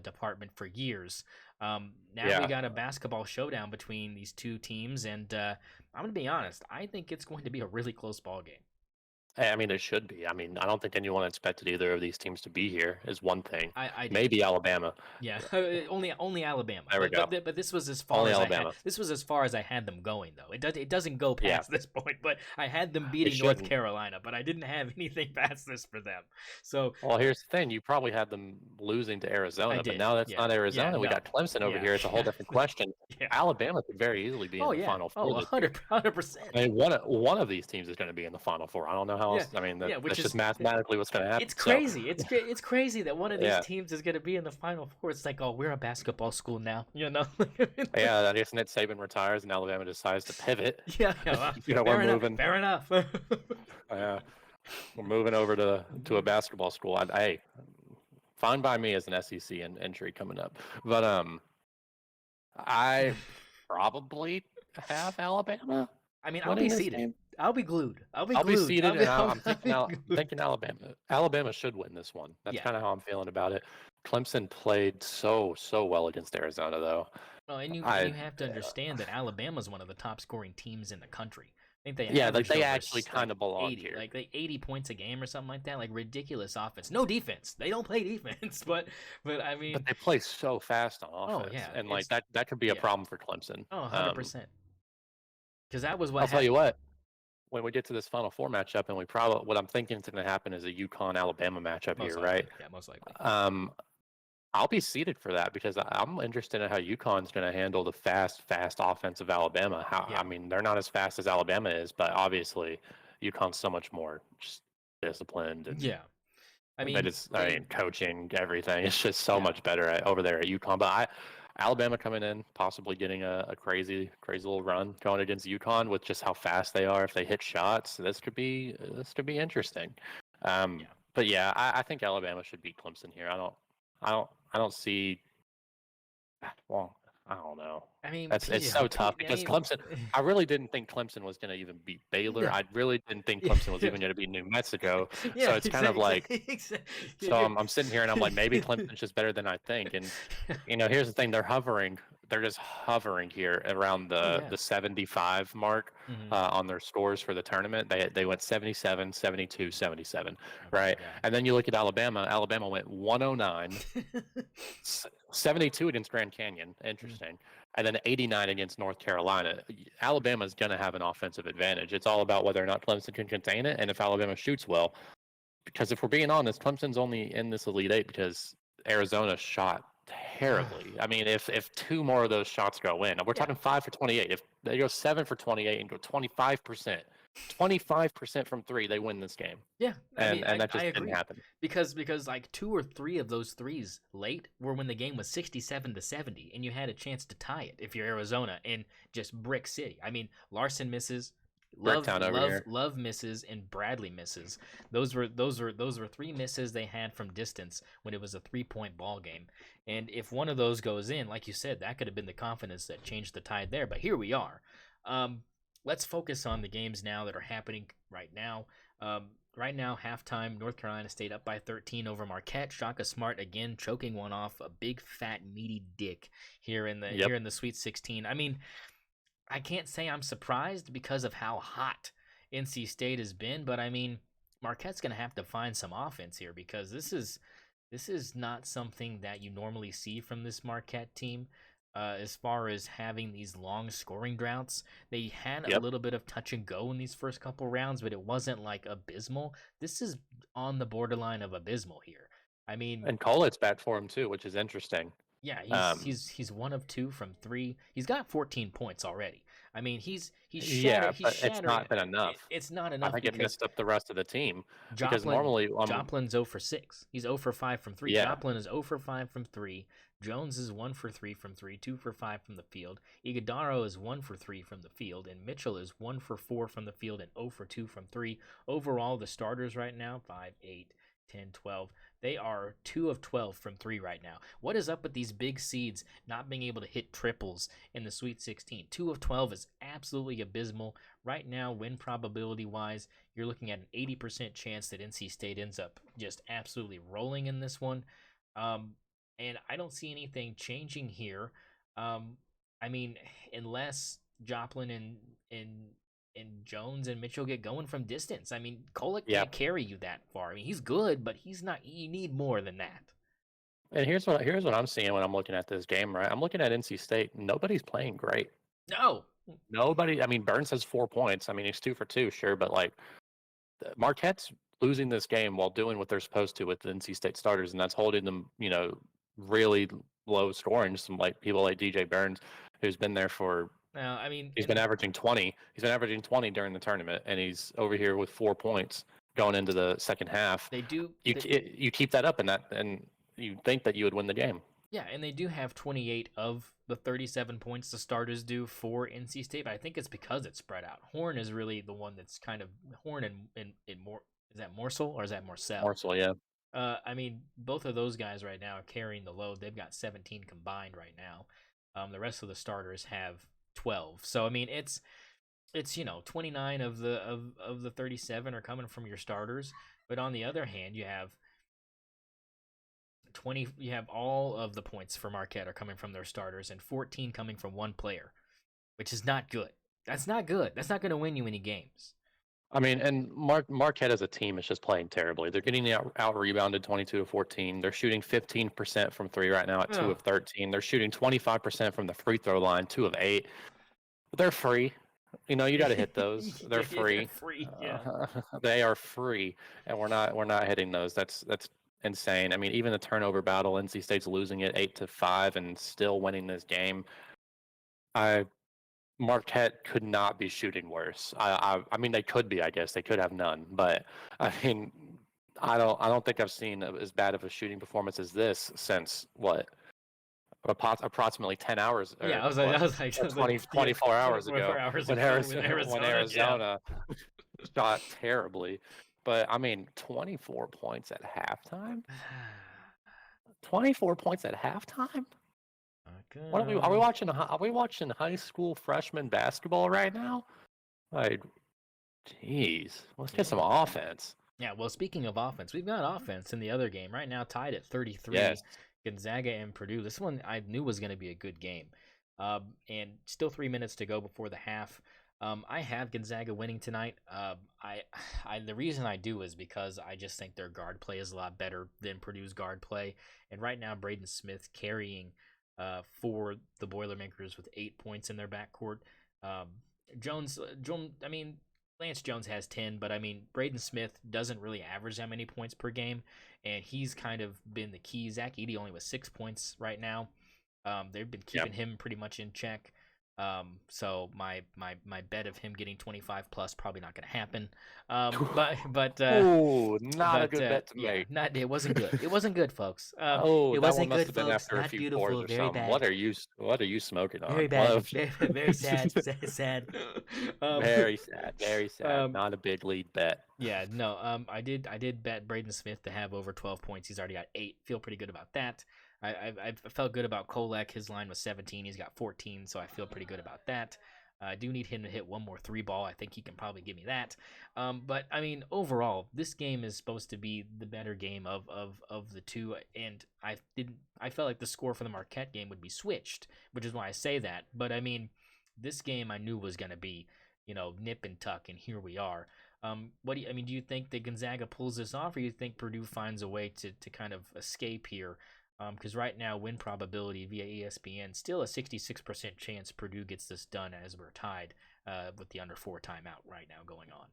department for years. Now we yeah. got a basketball showdown between these two teams, and I'm gonna be honest. I think it's going to be a really close ball game. I mean, it should be. I mean, I don't think anyone expected either of these teams to be here. Is one thing. I did. Maybe Alabama. Yeah, only Alabama. There we But go. but this was as far Only as I had. Alabama. This was as far as I had them going though. It doesn't go Yeah, past this point. But I had them it beating North shouldn't. Carolina, but I didn't have anything past this for them. So Well, here's the thing. You probably had them losing to I Arizona, but did. now that's Yeah. not Yeah. Arizona. We No. got Clemson over Yeah. here. It's a whole Yeah. different question. Yeah. Alabama could very easily be in Oh the yeah. Final Oh, Four this year. 100%. I mean, one of these teams is going to be in the Final Four. I don't know how Yeah. else. I mean, Yeah. Which that's just is mathematically what's going to happen. it's So, crazy. It's crazy that one of these yeah, teams is going to be in the Final Four. It's like, oh, we're a basketball school now. You know. yeah. I guess Nick Saban retires and Alabama decides to pivot. Yeah. Yeah. Well, We're fair enough. moving. Fair enough. Uh, we're moving over to a basketball school. Hey, fine by me as an SEC entry coming up, but I probably have Alabama I mean, I'll be winning this seated. game. I'll be glued. I'll be I'll be glued. seated, and I'm I'll thinking be I'm glued. thinking Alabama. Alabama should win this one. That's Yeah. kind of how I'm feeling about it. Clemson played so well against Arizona, though. No, and you I have to understand that Alabama's one of the top scoring teams in the country. I think they yeah, like averaged they over actually kind of belong 80, here. like 80 points a game or something like that. Like ridiculous offense. No defense. They don't play defense, but I mean, But they play so fast on oh offense, yeah, and like it's that could be a yeah. problem for Clemson. Oh, 100%. Because that was what I'll tell happened. you what. When we get to this Final Four matchup, and what I'm thinking is going to happen is a UConn Alabama matchup Most here, likely. right? Yeah, most likely. I'll be seated for that because I'm interested in how UConn's going to handle the fast offense of Alabama. Yeah. I mean, they're not as fast as Alabama is, but obviously UConn's so much more just disciplined and Yeah. I but mean, I mean, coaching, everything. It's just so yeah. much better over there at UConn. But Alabama coming in, possibly getting a crazy little run going against UConn with just how fast they are. If they hit shots, this could be interesting. Yeah. But yeah, I think Alabama should beat Clemson here. I don't see. Well, I don't know. I mean, It's yeah, so tough I because mean, Clemson. I really didn't think Clemson was going to even beat Baylor. no. I really didn't think Yeah. Clemson was even going to beat New Mexico. Yeah, So it's kind of like. exactly. So I'm sitting here and I'm like, maybe Clemson's just better than I think. And here's the thing: they're just hovering here around Oh, the 75 mark Mhm. on their scores for the tournament. They went 77, 72, 77, Oh my right? God. And then you look at Alabama. Alabama went 109, 72 against Grand Canyon. Interesting. And then 89 against North Carolina. Alabama's going to have an offensive advantage. It's all about whether or not Clemson can contain it, and if Alabama shoots well. Because if we're being honest, Clemson's only in this Elite Eight because Arizona shot terribly. I mean, if two more of those shots go in, we're talking 5 for 28. If they go 7 for 28 and go 25%, 25% from three, they win this game. Yeah, I mean, And that I just agree. didn't happen. Because like 2 or 3 of those threes late were when the game was 67-70, and you had a chance to tie it if you're Arizona in just Brick City. I mean, Larson misses, Love misses, and Bradley misses. Those were 3 misses they had from distance when it was a 3-point ball game. And if one of those goes in, like you said, that could have been the confidence that changed the tide there. But here we are. Let's focus on the games now that are happening right now. Right now, halftime, North Carolina State up by 13 over Marquette. Shaka Smart again choking one off, a big fat meaty dick here in the Sweet 16. I mean, I can't say I'm surprised because of how hot NC State has been, but I mean, Marquette's going to have to find some offense here because this is not something that you normally see from this Marquette team. As far as having these long scoring droughts, they had a little bit of touch and go in these first couple rounds, but it wasn't like abysmal. This is on the borderline of abysmal here. I mean, And Colett's back for him too, which is interesting. yeah, Um, he's 1 of 2 from 3. He's got 14 points already. I mean, yeah, he's but it's shattering. not been enough. It's not I enough think it because messed up the rest of the team because normally, Joplin's 0 for 6. He's 0 for 5 from 3. yeah, Joplin is 0 for 5 from 3. Jones is 1 for 3 from 3, 2 for 5 from the field. Iguodaro is 1 for 3 from the field, and Mitchell is 1 for 4 from the field and 0 for 2 from 3. Overall, the starters right now, 5, 8, 10, 12. They are 2 of 12 from 3 right now. What is up with these big seeds not being able to hit triples in the Sweet 16? 2 of 12 is absolutely abysmal. Right now, win probability wise, you're looking at an 80% chance that NC State ends up just absolutely rolling in this one. Um, and I don't see anything changing here. I mean, unless Joplin and Jones and Mitchell get going from distance. I mean, Kolek yeah. can't carry you that far. I mean, he's good, but he's not. You need more than that. And here's what I'm seeing when I'm looking at this game. Right, I'm looking at NC State. Nobody's playing great. No. Nobody. I mean, Burns has 4 points. I mean, he's 2 for 2, sure, but like Marquette's losing this game while doing what they're supposed to with the NC State starters, and that's holding them, really low scoring. Some like people like DJ Burns, who's been there for. I mean, He's been averaging 20. He's been averaging 20 during the tournament, and he's over here with 4 points going into the second half. they do. You keep that up, and you think that you would win the game. Yeah, and they do have 28 of the 37 points the starters do for NC State, but I think it's because it's spread out. Horn is really the one that's kind of Horn and more. Is that Morsel or is that Morcell? Morsel, yeah. I mean, both of those guys right now are carrying the load. They've got 17 combined right now. The rest of the starters have 12. So I mean, it's 29 of the 37 are coming from your starters, but on the other hand, you have 20. You have all of the points for Marquette are coming from their starters, and 14 coming from one player, which is not good. That's not good. That's not going to win you any games. I mean, and Marquette as a team is just playing terribly. They're getting out rebounded 22 of 14. They're shooting 15% from three right now at 2 of 13. They're shooting 25% from the free throw line, 2 of 8. They're free. You got to hit those. They're free. Free, yeah. They are free, and we're not hitting those. That's insane. I mean, even the turnover battle, NC State's losing it 8-5 and still winning this game. Marquette could not be shooting worse. I mean, they could be. I guess they could have none. But I mean, I don't think I've seen as bad of a shooting performance as this since what approximately 10 hours. Yeah, I was like 24 hours 24 ago hours when ago Arizona shot terribly. But I mean, 24 points at halftime. 24 points at halftime. What are we watching? Are we watching high school freshman basketball right now? Like, jeez, let's get some offense. Yeah, well, speaking of offense, we've got offense in the other game right now, tied at 33. Yes. Gonzaga and Purdue. This one I knew was going to be a good game, and still 3 minutes to go before the half. I have Gonzaga winning tonight. The reason I do is because I just think their guard play is a lot better than Purdue's guard play, and right now Braden Smith carrying for the Boilermakers with 8 points in their backcourt. Jones, I mean, Lance Jones has 10, but I mean, Braden Smith doesn't really average that many points per game, and he's kind of been the key. Zach Edey only with 6 points right now. They've been keeping him pretty much in check. So my bet of him getting 25 plus probably not going to happen. But not a good bet to make. It wasn't good. It wasn't good, folks. It wasn't good, have been folks. after Not a few beautiful. pours or Very something. bad. What are you smoking on? Very bad. Very sad. Sad. Very sad. Very sad. Not a big lead bet. Yeah, no. I did bet Braden Smith to have over 12 points. He's already got 8. Feel pretty good about that. I felt good about Kolek. His line was 17. He's got 14, so I feel pretty good about that. I do need him to hit one more 3-ball. I think he can probably give me that. But I mean, overall, this game is supposed to be the better game of the two, and I felt like the score for the Marquette game would be switched, which is why I say that. But I mean, this game I knew was going to be, nip and tuck, and here we are. Do you think that Gonzaga pulls this off, or you think Purdue finds a way to kind of escape here? Because right now, win probability via ESPN, still a 66% chance Purdue gets this done as we're tied with the under 4 timeout right now going on.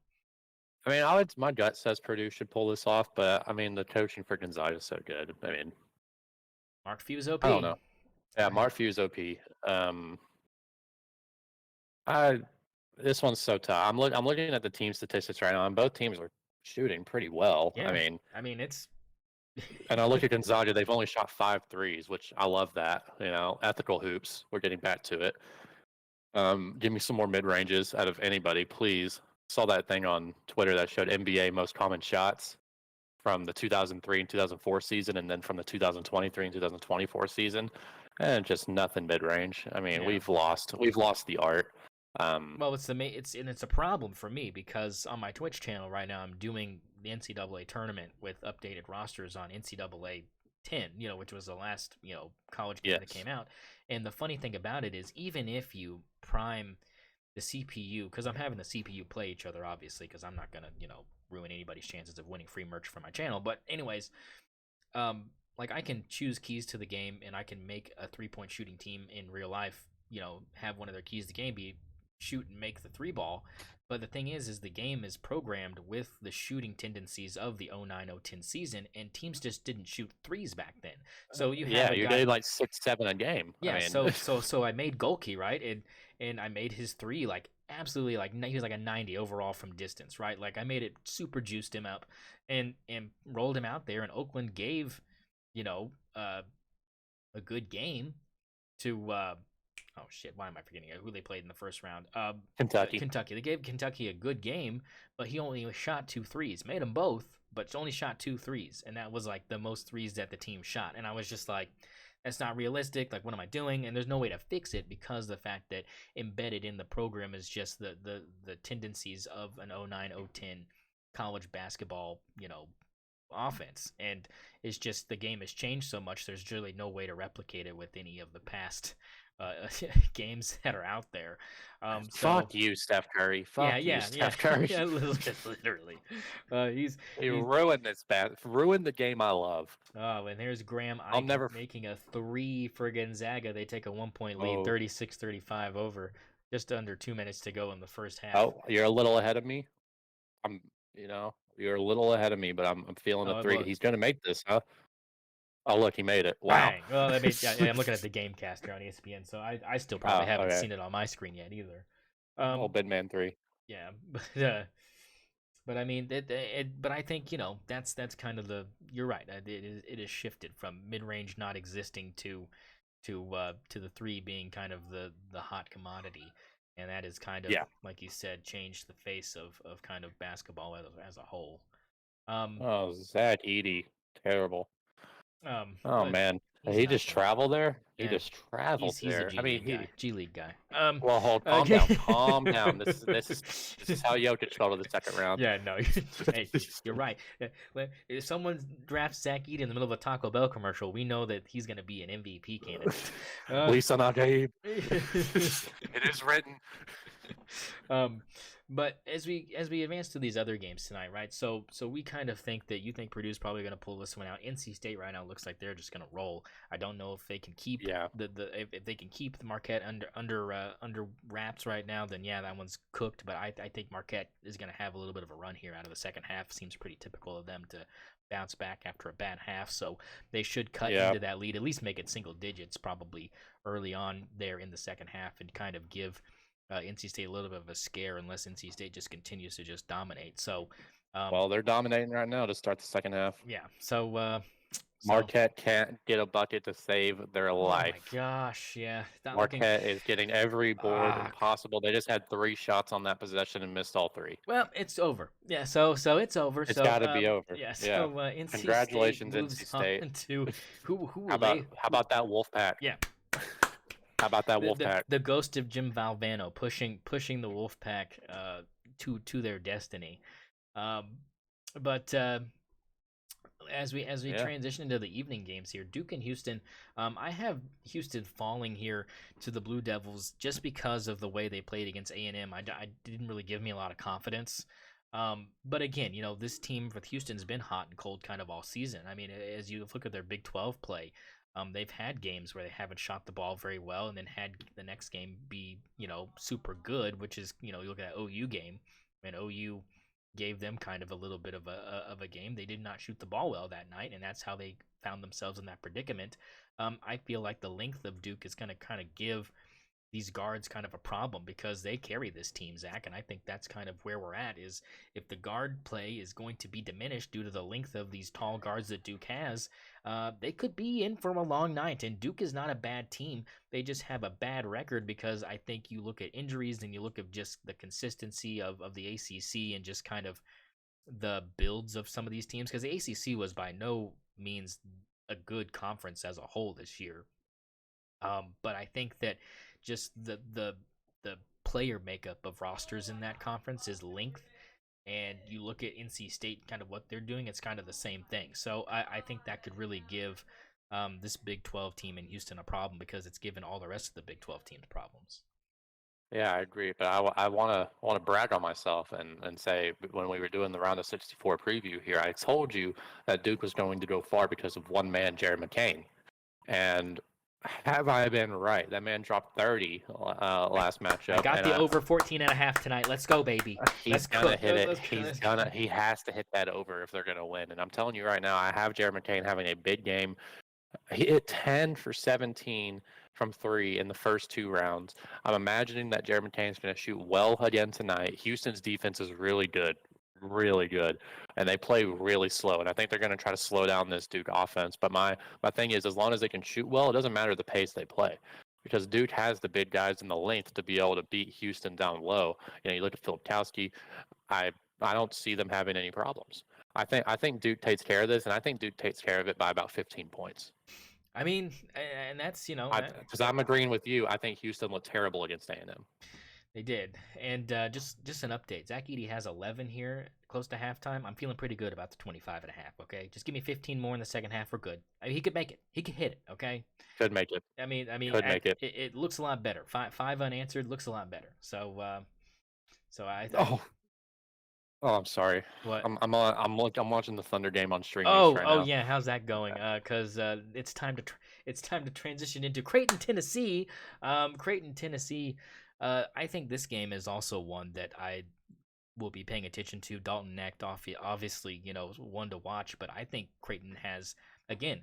I mean, my gut says Purdue should pull this off, but I mean, the coaching for Gonzaga is so good. I mean, Mark Few's OP. I don't know. Yeah, Mark Few's OP. I this one's so tough. I'm looking at the team statistics right now, and both teams are shooting pretty well. I Yeah, mean, I mean it's. and I look at Gonzaga; they've only shot 5 threes, which I love that. Ethical hoops. We're getting back to it. Give me some more mid ranges out of anybody, please. Saw that thing on Twitter that showed NBA most common shots from the 2003 and 2004 season, and then from the 2023 and 2024 season, and just nothing mid range. I mean, Yeah. we've lost the art. Well, it's a problem for me because on my Twitch channel right now I'm doing the NCAA tournament with updated rosters on NCAA 10, which was the last college game that Yes. came out. And the funny thing about it is, even if you prime the CPU, because I'm having the CPU play each other, obviously, because I'm not gonna ruin anybody's chances of winning free merch for my channel. But anyways, like I can choose keys to the game and I can make a 3-point shooting team in real life. Have one of their keys to the game be shoot and make the 3 ball. But the thing is the game is programmed with the shooting tendencies of the 09-010 season, and teams just didn't shoot threes back then. So you have a you guy did like 6-7 a game. yeah, I mean, so I made Golke, right? And I made his 3 like absolutely like he was like a 90 overall from distance, right? Like I made it super juiced him up and rolled him out there, and Oakland gave, a good game to oh shit, why am I forgetting who they played in the first round? Kentucky. Kentucky. They gave Kentucky a good game, but he only shot 2 threes. Made them both, but only shot 2 threes, and that was like the most threes that the team shot. And I was just like, that's not realistic. Like, what am I doing? And there's no way to fix it because the fact that embedded in the program is just the tendencies of an 09-010 college basketball, offense. And it's just the game has changed so much. There's really no way to replicate it with any of the past games that are out there. Fuck you, Steph Curry. Fuck you, Steph Curry. Yeah, literally. You ruined ruined the game I love. Oh, and there's Graham I'll Ike never making a 3 for Gonzaga. They take a 1-point lead, Oh, 36-35 over just under 2 minutes to go in the first half. oh, you're a little ahead of me. I'm, you're a little ahead of me, but I'm feeling a 3. Look, He's gonna make this, huh? Oh, look, he made it. Wow. bang. Well, I'm looking at the Gamecaster on ESPN, so I still probably haven't seen it on my screen yet either. Big man 3. Yeah, but I mean, but I think that's kind of you're right. It is shifted from mid range not existing to the 3 being kind of the hot commodity, and that is kind of like you said, changed the face of kind of basketball as a whole. Zach Edey, terrible. Oh man, he just traveled there. He just traveled there. I mean, G League guy. Well, calm down, calm down. This is how Jokic fell to the second round. Yeah, no, hey, you're right. If someone drafts Zach Edey in the middle of a Taco Bell commercial, we know that he's going to be an MVP candidate. Lisa Nagaib. It is written. But as we advance to these other games tonight, right? So we kind of think that you think Purdue's probably going to pull this one out. NC State right now looks like they're just going to roll. I don't know if they can keep if they can keep the Marquette under wraps right now. Then yeah, that one's cooked. But I think Marquette is going to have a little bit of a run here out of the second half. Seems pretty typical of them to bounce back after a bad half. So they should cut into that lead, at least make it single digits probably early on there in the second half, and kind of give NC State a little bit of a scare unless NC State just continues to just dominate. So, well, they're dominating right now to start the second half. Yeah. So Marquette can't get a bucket to save their life. Oh my gosh, yeah. Marquette is getting every board possible. They just had 3 shots on that possession and missed all 3. Well, it's over. Yeah. So it's over. It's got to be over. Yeah. So NC congratulations, State NC State. To who how about that Wolfpack? Yeah. How about that Wolfpack? The ghost of Jim Valvano pushing the Wolfpack to their destiny. But as we transition into the evening games here, Duke and Houston, I have Houston falling here to the Blue Devils just because of the way they played against A&M. I didn't really give me a lot of confidence. But again, this team with Houston's been hot and cold kind of all season. I mean, as you look at their Big 12 play, they've had games where they haven't shot the ball very well, and then had the next game be, super good, which is, you look at that OU game, and OU, gave them kind of a little bit of a game. They did not shoot the ball well that night, and that's how they found themselves in that predicament. I feel like the length of Duke is going to kind of give these guards kind of a problem because they carry this team, Zach, and I think that's kind of where we're at. Is if the guard play is going to be diminished due to the length of these tall guards that Duke has, they could be in for a long night. And Duke is not a bad team; they just have a bad record because I think you look at injuries and you look at just the consistency of the ACC and just kind of the builds of some of these teams, because the ACC was by no means a good conference as a whole this year. But I think that just the player makeup of rosters in that conference is length, and you look at NC State, kind of what they're doing, it's kind of the same thing. So I think that could really give this Big 12 team in Houston a problem because it's given all the rest of the Big 12 teams problems. Yeah, I agree, but I want to brag on myself and say when we were doing the round of 64 preview here, I told you that Duke was going to go far because of one man, Jared McCain, and have I been right? That man dropped 30 last matchup. I got and the over 14.5 tonight. Let's go, baby. He's gonna hit it. He has to hit that over if they're gonna win. And I'm telling you right now, I have Jared McCain having a big game. He hit 10 for 17 from 3 in the first 2 rounds. I'm imagining that Jared McCain is going to shoot well again tonight. Houston's defense is really good, and they play really slow. And I think they're going to try to slow down this Duke offense. But my thing is, as long as they can shoot well, it doesn't matter the pace they play, because Duke has the big guys and the length to be able to beat Houston down low. You look at Filipkowski. I don't see them having any problems. I think Duke takes care of this, and I think Duke takes care of it by about 15 points. I mean, and that's because I'm agreeing with you. I think Houston looked terrible against A&M. They did, and just an update. Zach Edey has 11 here, close to halftime. I'm feeling pretty good about the 25.5. Okay, just give me 15 more in the second half. We're good. I mean, he could make it. He could hit it. Okay. Could make it. I mean, could make it. It looks a lot better. Five unanswered looks a lot better. So I. Oh, I'm sorry. What? I'm watching the Thunder game on stream. Oh yeah. How's that going? Because it's time to transition into Creighton, Tennessee. Creighton, Tennessee. I think this game is also one that I will be paying attention to. Dalton Knecht, obviously, one to watch. But I think Creighton has, again,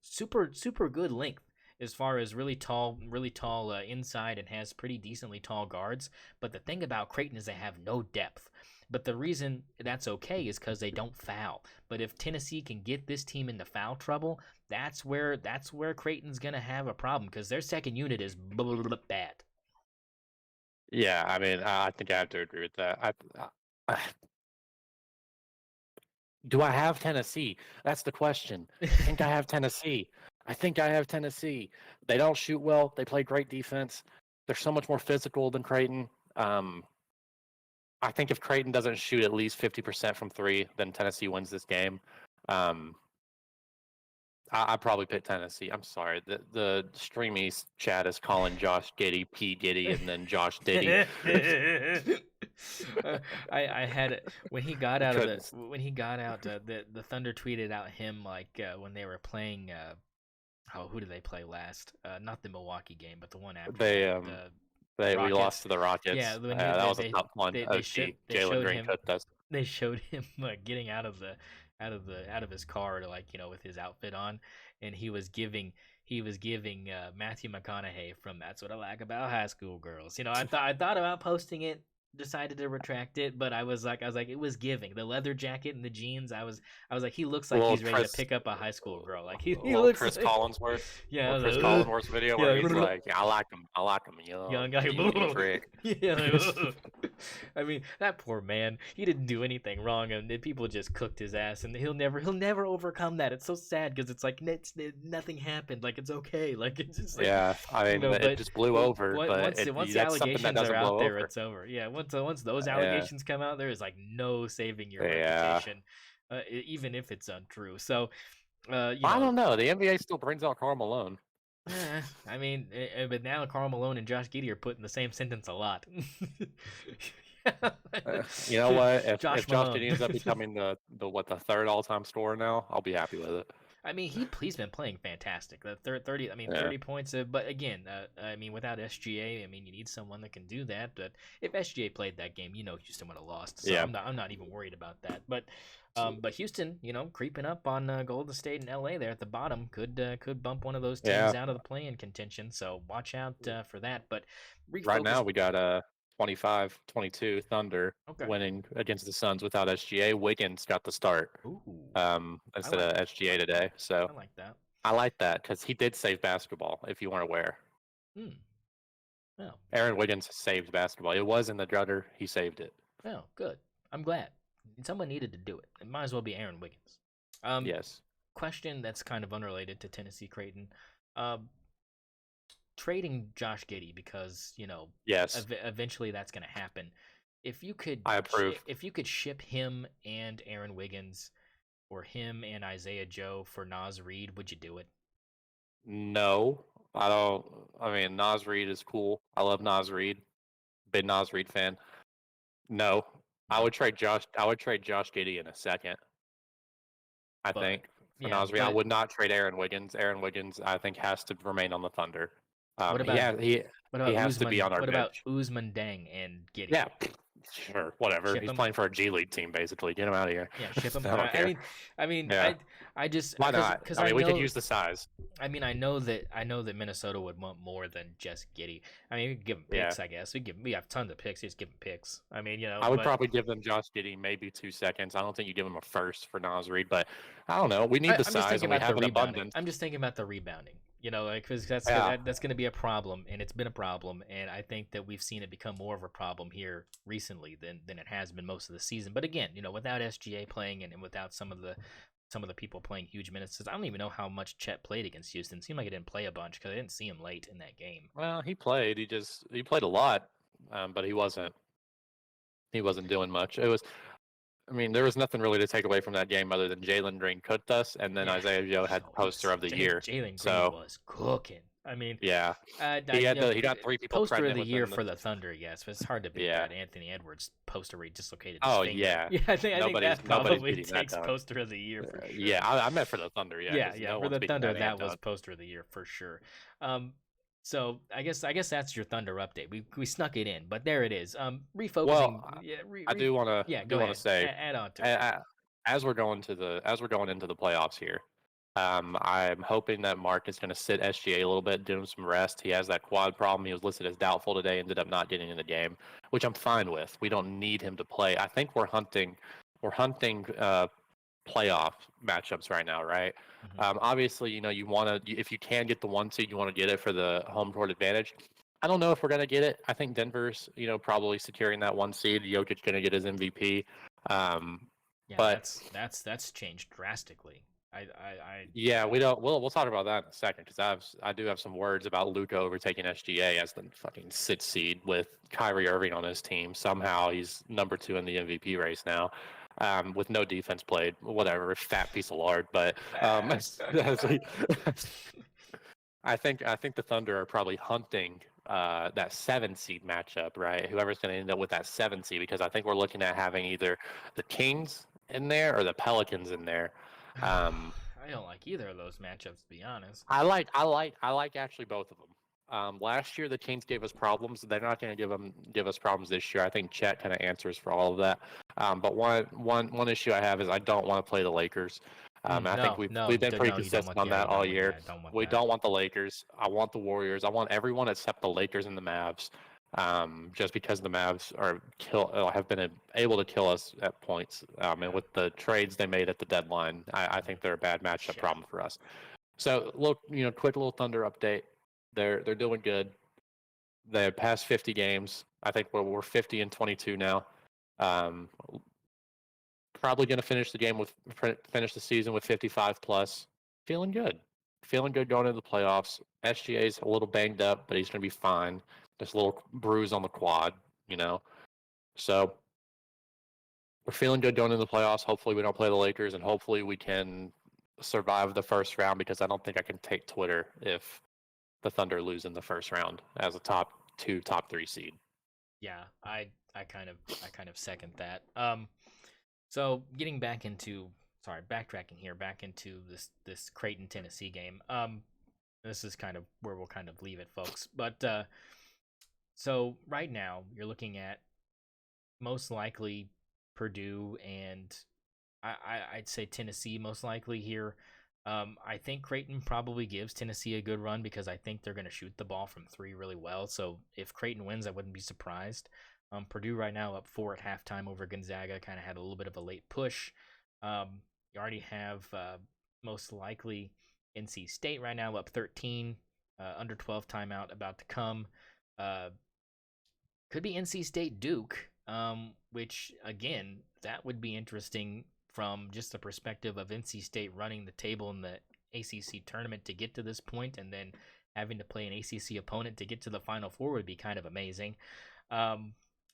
super good length as far as really tall inside, and has pretty decently tall guards. But the thing about Creighton is they have no depth. But the reason that's okay is because they don't foul. But if Tennessee can get this team into foul trouble, that's where Creighton's gonna have a problem, because their second unit is bad. Yeah, I mean, I think I have to agree with that. Do I have Tennessee? That's the question. I think I have Tennessee. They don't shoot well. They play great defense. They're so much more physical than Creighton. I think if Creighton doesn't shoot at least 50% from 3, then Tennessee wins this game. I probably pick Tennessee. I'm sorry. The Streamy chat is calling Josh Giddey P. Giddy and then Josh Diddy. I had it when he got out the Thunder tweeted out him like when they were playing. Who did they play last? Not the Milwaukee game, but the one after. We lost to the Rockets. Yeah, that was a tough one. Jalen Green cooked us. They showed him getting out of his car to with his outfit on, and he was giving Matthew McConaughey from That's What I Like About High School Girls. I thought about posting it, decided to retract it, but I was like it was giving the leather jacket and the jeans. I was like, he looks like he's ready to pick up a high school girl. Like he looks Chris like Collinsworth. Yeah, Chris Collinsworth video where he's like, I like him, young guy. Yeah. I mean, that poor man. He didn't do anything wrong, and people just cooked his ass, and he'll never overcome that. It's so sad because it's like nothing happened. Like, it's okay. Like, it's just like, I mean, it just blew over. Once the allegations are out there, it's over. Yeah, once those allegations come out, there is like no saving your reputation, even if it's untrue. So, I don't know. The NBA still brings out Karl Malone. I mean, but now Karl Malone and Josh Giddey are put in the same sentence a lot. You know what? If Josh Giddey ends up becoming the third all-time scorer now, I'll be happy with it. I mean, he's been playing fantastic. The 30, I mean, Yeah. 30 points. But again, I mean, without SGA, I mean, you need someone that can do that. But if SGA played that game, Houston would have lost. So Yeah. I'm not even worried about that. But Houston, creeping up on Golden State and LA there at the bottom could bump one of those teams Yeah. out of the play-in contention. So watch out for that. But Right now refocus. we got 25-22 Thunder Okay. winning against the Suns without SGA. Wiggins got the start Ooh, I instead like of SGA today. So I like that. I like that because he did save basketball, if you weren't aware. Hmm. Oh, Aaron Wiggins saved basketball. It was in the drutter. He saved it. oh, good. I'm glad. Someone needed to do it. It might as well be Aaron Wiggins. Um, Yes. Question that's kind of unrelated to Tennessee Creighton. Um, Trading Josh Giddey because Yes. eventually that's going to happen. If you could, I approve. if you could ship him and Aaron Wiggins, or him and Isaiah Joe for Naz Reid, would you do it? No, I don't. I mean, Nas Reed is cool. I love Nas Reed. Big Nas Reed fan. No, I No, would trade Josh. I would trade Josh Giddey in a second. I but think for yeah, Nas Reed, I but would not trade Aaron Wiggins. Aaron Wiggins, I think, has to remain on the Thunder. what He about has what he about has to be Usman? on our What about bench. Usman Deng and Giddey? Yeah, sure, whatever. Ship He's him. playing for a G League team, basically. Get him out of here. Yeah, ship him. I don't care. I mean, Yeah, I just why not? because I I mean, we could know. use the size. I mean, I know that Minnesota would want more than just Giddy. I mean, we could give him Yeah. picks, I guess. We have tons of picks. Just give him picks. I mean, I would but probably give them Josh Giddey maybe 2 seconds. I don't think you give him a first for Nas Reed, but I don't know. We need the I'm just size thinking and we about the have an rebounding. abundance. I'm just thinking about the rebounding. Because Yeah. that's going to be a problem, and it's been a problem, and I think that we've seen it become more of a problem here recently than it has been most of the season. But again, without SGA playing and without some of the people playing huge minutes, I don't even know how much Chet played against Houston. It seemed like he didn't play a bunch because I didn't see him late in that game. Well, he played. He played a lot, but he wasn't doing much. It was. I mean, there was nothing really to take away from that game other than Jalen Green cooked us, and then Yeah, Isaiah Joe had the poster of the year. Jalen Green So was cooking. I mean, yeah, he got 3 people poster of pregnant the year within for the Thunder, yes, but it's hard to beat yeah. that Anthony Edwards poster where he dislocated his Oh finger. yeah, Yeah, I think that nobody's probably beating that takes done. poster of the year for sure. Yeah, I meant for the Thunder. Yeah, Yeah, because yeah, no for one's the beating Thunder, that that ant was done. poster of the year for sure. So I guess that's your Thunder update. We snuck it in, but there it is. Refocusing. Well, Yeah, I do want to yeah. Go ahead. say Add on to it. as we're going into the playoffs here, I'm hoping that Mark is going to sit SGA a little bit, give him some rest. He has that quad problem. He was listed as doubtful today, ended up not getting in the game, which I'm fine with. We don't need him to play. I think we're hunting playoff matchups right now, right? Mhm. Obviously, you want to if you can get the 1 seed, you want to get it for the home court advantage. I don't know if we're gonna get it. I think Denver's, probably securing that 1 seed. Jokic gonna get his MVP. Um, Yeah, but that's changed drastically. I yeah, we don't. We'll talk about that in a second because I do have some words about Luka overtaking SGA as the fucking 6 seed with Kyrie Irving on his team. Somehow he's number 2 in the MVP race now, with no defense played. Whatever, fat piece of lard. But I think the Thunder are probably hunting that 7 seed matchup, right? Whoever's going to end up with that 7 seed, because I think we're looking at having either the Kings in there or the Pelicans in there. I don't like either of those matchups, to be honest. I like actually both of them. Last year the Kings gave us problems. They're not going to give us problems this year. I think Chet kind of answers for all of that. But one issue I have is I don't want to play the Lakers. I think No, we've been pretty no, you don't consistent want. on Yeah, that you all don't want. year. Yeah, don't want We that. don't want the Lakers. I want the Warriors. I want everyone except the Lakers and the Mavs. Just because the Mavs have been able to kill us at points. And with the trades they made at the deadline, I think they're a bad matchup Shit. problem for us. So look, quick little Thunder update. They're doing good. They passed 50 games. I think we're 50-22 now. Um, Probably going to finish the season with 55 plus. Feeling good. Feeling good going into the playoffs. SGA's a little banged up, but he's going to be fine. Just a little bruise on the quad, you know. So we're feeling good going into the playoffs. Hopefully we don't play the Lakers, and hopefully we can survive the first round, because I don't think I can take Twitter if the Thunder lose in the first round as a top 2, top 3 seed. Yeah, I kind of second that. So getting back into sorry, backtracking here, back into this Creighton Tennessee game. This is kind of where we'll kind of leave it, folks. But so right now you're looking at most likely Purdue and I'd say Tennessee most likely here. I think Creighton probably gives Tennessee a good run because I think they're going to shoot the ball from three really well. So if Creighton wins, I wouldn't be surprised. Purdue right now up 4 at halftime over Gonzaga, kind of had a little bit of a late push. You already have most likely NC State right now up 13, under 12 timeout about to come. Uh, could be NC State Duke, which again, that would be interesting from just the perspective of NC State running the table in the ACC tournament to get to this point, and then having to play an ACC opponent to get to the Final Four would be kind of amazing.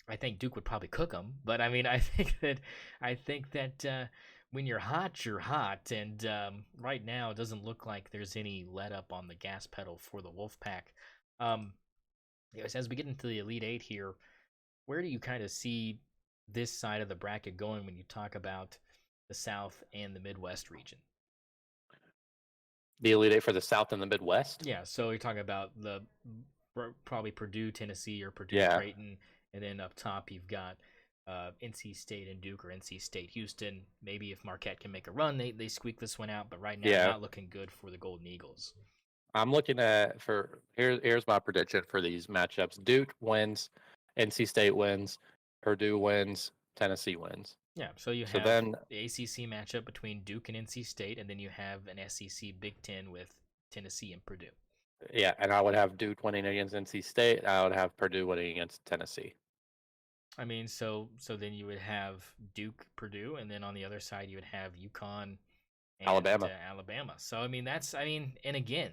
I think Duke would probably cook them, but I mean, I think that when you're hot, and right now it doesn't look like there's any let up on the gas pedal for the Wolfpack. Yes, as we get into the Elite Eight here, where do you kind of see this side of the bracket going when you talk about the South and the Midwest region? The Elite Eight for the South and the Midwest. Yeah, so you're talking about the probably Purdue, Tennessee, or Purdue, Yeah. Creighton, and then up top you've got NC State and Duke, or NC State, Houston. Maybe if Marquette can make a run, they squeak this one out. But right now, Yeah. not looking good for the Golden Eagles. I'm looking at here's my prediction for these matchups. Duke wins, NC State wins, Purdue wins, Tennessee wins. Yeah, so you have then the ACC matchup between Duke and NC State, and then you have an SEC Big Ten with Tennessee and Purdue. yeah, and I would have Duke winning against NC State. I would have Purdue winning against Tennessee. I mean, so then you would have Duke, Purdue, and then on the other side you would have UConn and Alabama. So I mean, and again,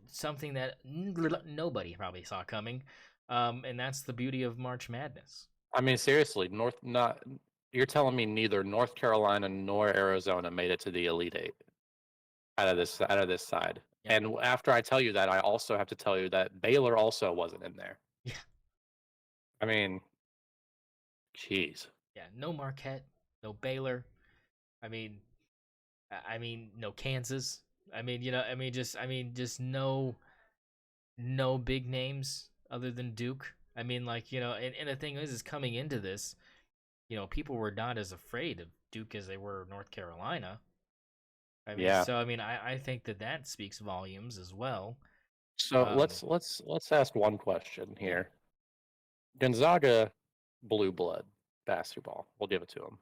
something that nobody probably saw coming, and that's the beauty of March Madness. I mean, seriously, you're telling me neither North Carolina nor Arizona made it to the Elite Eight out of this side. Yeah. And after I tell you that, I also have to tell you that Baylor also wasn't in there. Yeah. I mean, jeez. Yeah, no Marquette, no Baylor. I mean, no Kansas. Just no big names other than Duke. I mean, like, and the thing is coming into this, people were not as afraid of Duke as they were North Carolina. I mean, yeah. So I mean, I think that speaks volumes as well. So let's ask one question here. Gonzaga, blue blood basketball. We'll give it to them,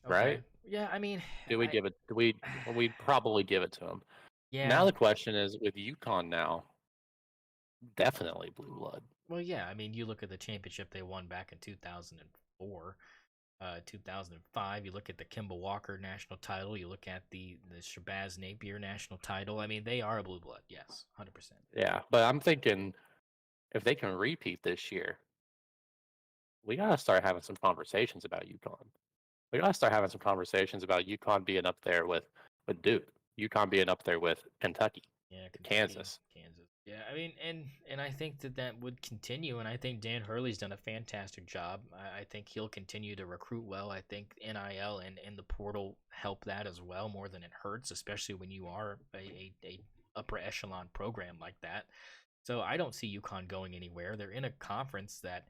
okay. right? Yeah, I mean, give it? We'd probably give it to them. Yeah. Now the question is with UConn now, definitely blue blood. Well, yeah, I mean, you look at the championship they won back in 2004, 2005. You look at the Kemba Walker national title. You look at the Shabazz Napier national title. I mean, they are a blue blood. Yes, 100%. Yeah, but I'm thinking if they can repeat this year, we gotta start having some conversations about UConn. We gotta start having some conversations about UConn being up there with Duke, UConn being up there with Kentucky, Yeah, Kansas. Yeah, I mean, and I think that would continue, and I think Dan Hurley's done a fantastic job. I think he'll continue to recruit well. I think NIL and the portal help that as well more than it hurts, especially when you are a upper echelon program like that. So I don't see UConn going anywhere. They're in a conference that,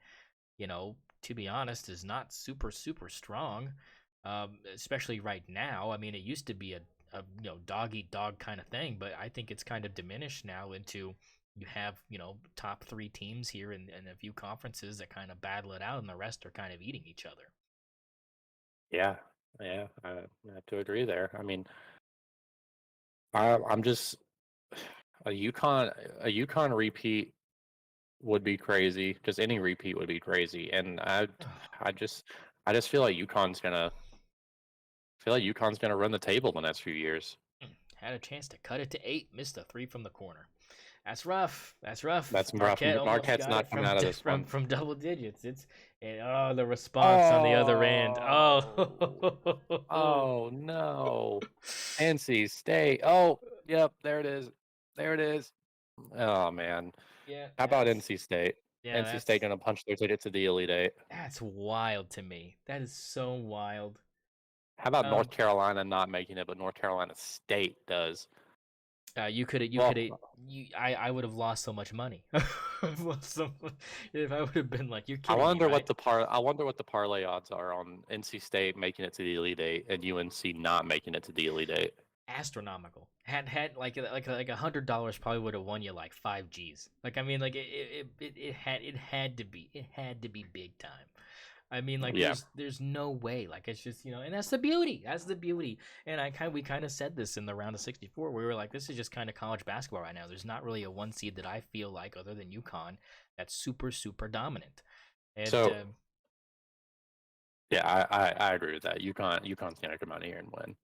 to be honest, is not super strong, especially right now. I mean, it used to be a dog eat dog kind of thing, but I think it's kind of diminished now into you have top 3 teams here and a few conferences that kind of battle it out, and the rest are kind of eating each other. Yeah, I have to agree there. I mean, I'm just a UConn repeat would be crazy. Just any repeat would be crazy, and I just feel like UConn's gonna run the table the next few years. Had a chance to cut it to 8, missed a 3 from the corner. That's rough. That's Marquette rough. Marquette's not coming out of this one from double digits. The response on the other end. Oh no, NC State. Oh, yep, there it is. Oh man. Yeah. How about NC State? Yeah, NC State gonna punch their ticket to the Elite Eight. That's wild to me. That is so wild. How about Um, North Carolina not making it, but North Carolina State does? you could Well, I would have lost so much money. If I would have been like, you're I kidding me, wonder right? what the parlay odds are on NC State making it to the Elite Eight and UNC not making it to the Elite Eight. Astronomical. Had like $100 probably would have won you like 5 G's. Like I mean, like it had to be big time. I mean, like Yeah. there's no way. Like it's just and that's the beauty. That's the beauty. And we kind of said this in the round of 64. We were like, this is just kind of college basketball right now. There's not really a one seed that I feel like other than UConn that's super dominant. And So yeah, I agree with that. UConn's gonna come out here and win.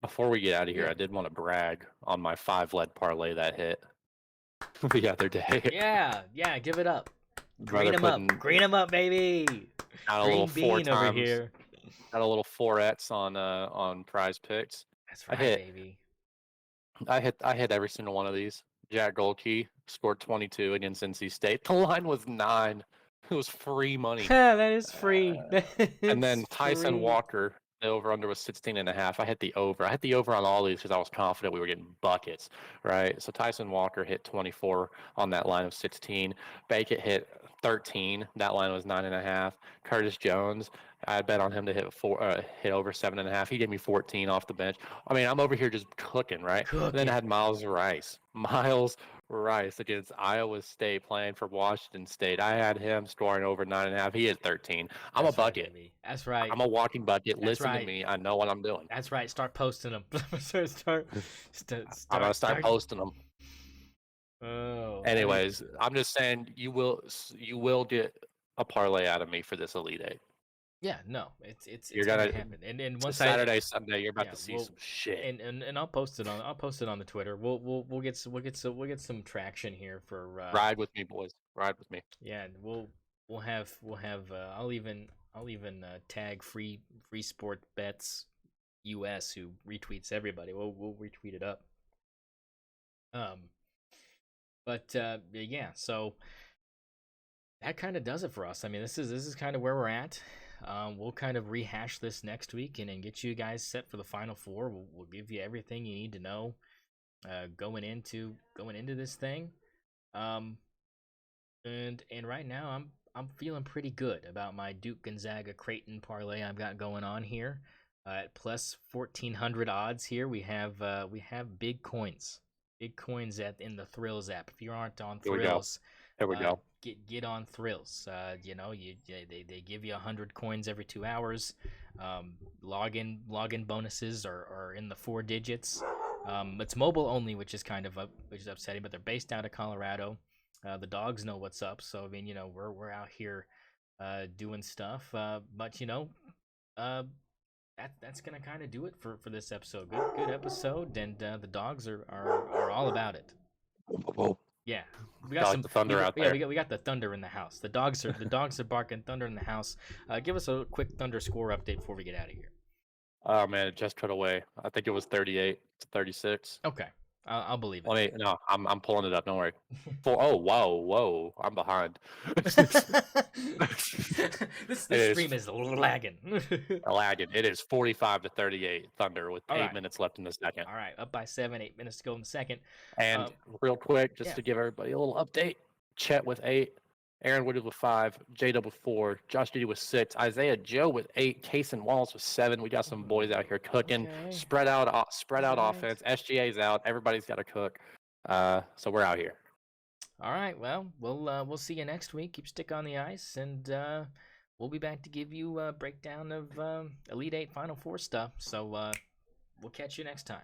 Before we get out of here, yeah, I did want to brag on my 5-leg parlay that hit the other day. yeah, give it up. Brother Green 'em up, baby. got a little Green four bean over times, here. got a little 4x on Prize Picks. That's I right, hit baby. I hit every single one of these. Jack Goldkey scored 22 against NC State. The line was 9. It was free money. That is free. Uh, That and then is Tyson free. Walker, the over under was 16.5. I hit the over. I hit the over on all these because I was confident we were getting buckets, right? So Tyson Walker hit 24 on that line of 16. Bakett hit 13. That line was 9.5. Curtis Jones, I bet on him to hit over 7.5. He gave me 14 off the bench. I mean, I'm over here just cooking, right? And then I Cooking. had Miles Rice. Miles Rice against Iowa State playing for Washington State. I had him scoring over 9.5. He hit 13. I'm a That's right, bucket. baby. That's right. I'm a walking bucket. That's Listen to right. me. I know what I'm doing. That's right. Start posting them. I'm gonna start Start. posting them. Oh, Anyways, I'm just saying you will get a parlay out of me for this Elite Eight. yeah. No, it's You're gonna gonna happen. And once Saturday, Sunday. You're about yeah, to see we'll some shit. and I'll post it on the Twitter. We'll get some traction here for Ride with me, boys. Ride with me. yeah. And we'll have I'll even tag free sport bets US who retweets everybody. We'll retweet it up. Um, but yeah, so that kind of does it for us. I mean, this is kind of where we're at. We'll kind of rehash this next week and then get you guys set for the final four. We'll give you everything you need to know going into this thing. Um, and right now I'm feeling pretty good about my Duke Gonzaga Creighton parlay I've got going on here. At plus 1,400 odds here, we have big coins, in the Thrills app. If you aren't on Here we go. Thrills, Here we go. get on Thrills. They give you 100 coins every 2 hours. Login bonuses are in the 4 digits. It's mobile only, which is upsetting. But they're based out of Colorado. The dogs know what's up, so I mean, we're out here doing stuff. But that's gonna kind of do it for this episode. Good episode, and the dogs are all about it. Whoa. Yeah, we I got like some the thunder out there. we got the thunder in the house. The dogs are barking thunder in the house. Give us a quick thunder score update before we get out of here. Oh man, it just cut away. I think it was 38 to 36. Okay, I'll believe it. No, I'm pulling it up. Don't worry. Whoa, I'm behind. This stream is lagging. Lagging. It is 45 to 38 Thunder with All 8 right. minutes left in the second. All right, up by 8 minutes to go in the second. And real quick, just yeah. to give everybody a little update, Chet with 8, Aaron Woodard with 5, J-Dub with 4, Josh Diddy with 6, Isaiah Joe with 8, Kason Wallace with 7. We got some boys out here cooking. Okay. Spread out Right. offense. SGA's out. Everybody's got to cook. So we're out here. All right. Well, we'll see you next week. Keep stick on the ice, and we'll be back to give you a breakdown of Elite Eight Final Four stuff. So we'll catch you next time.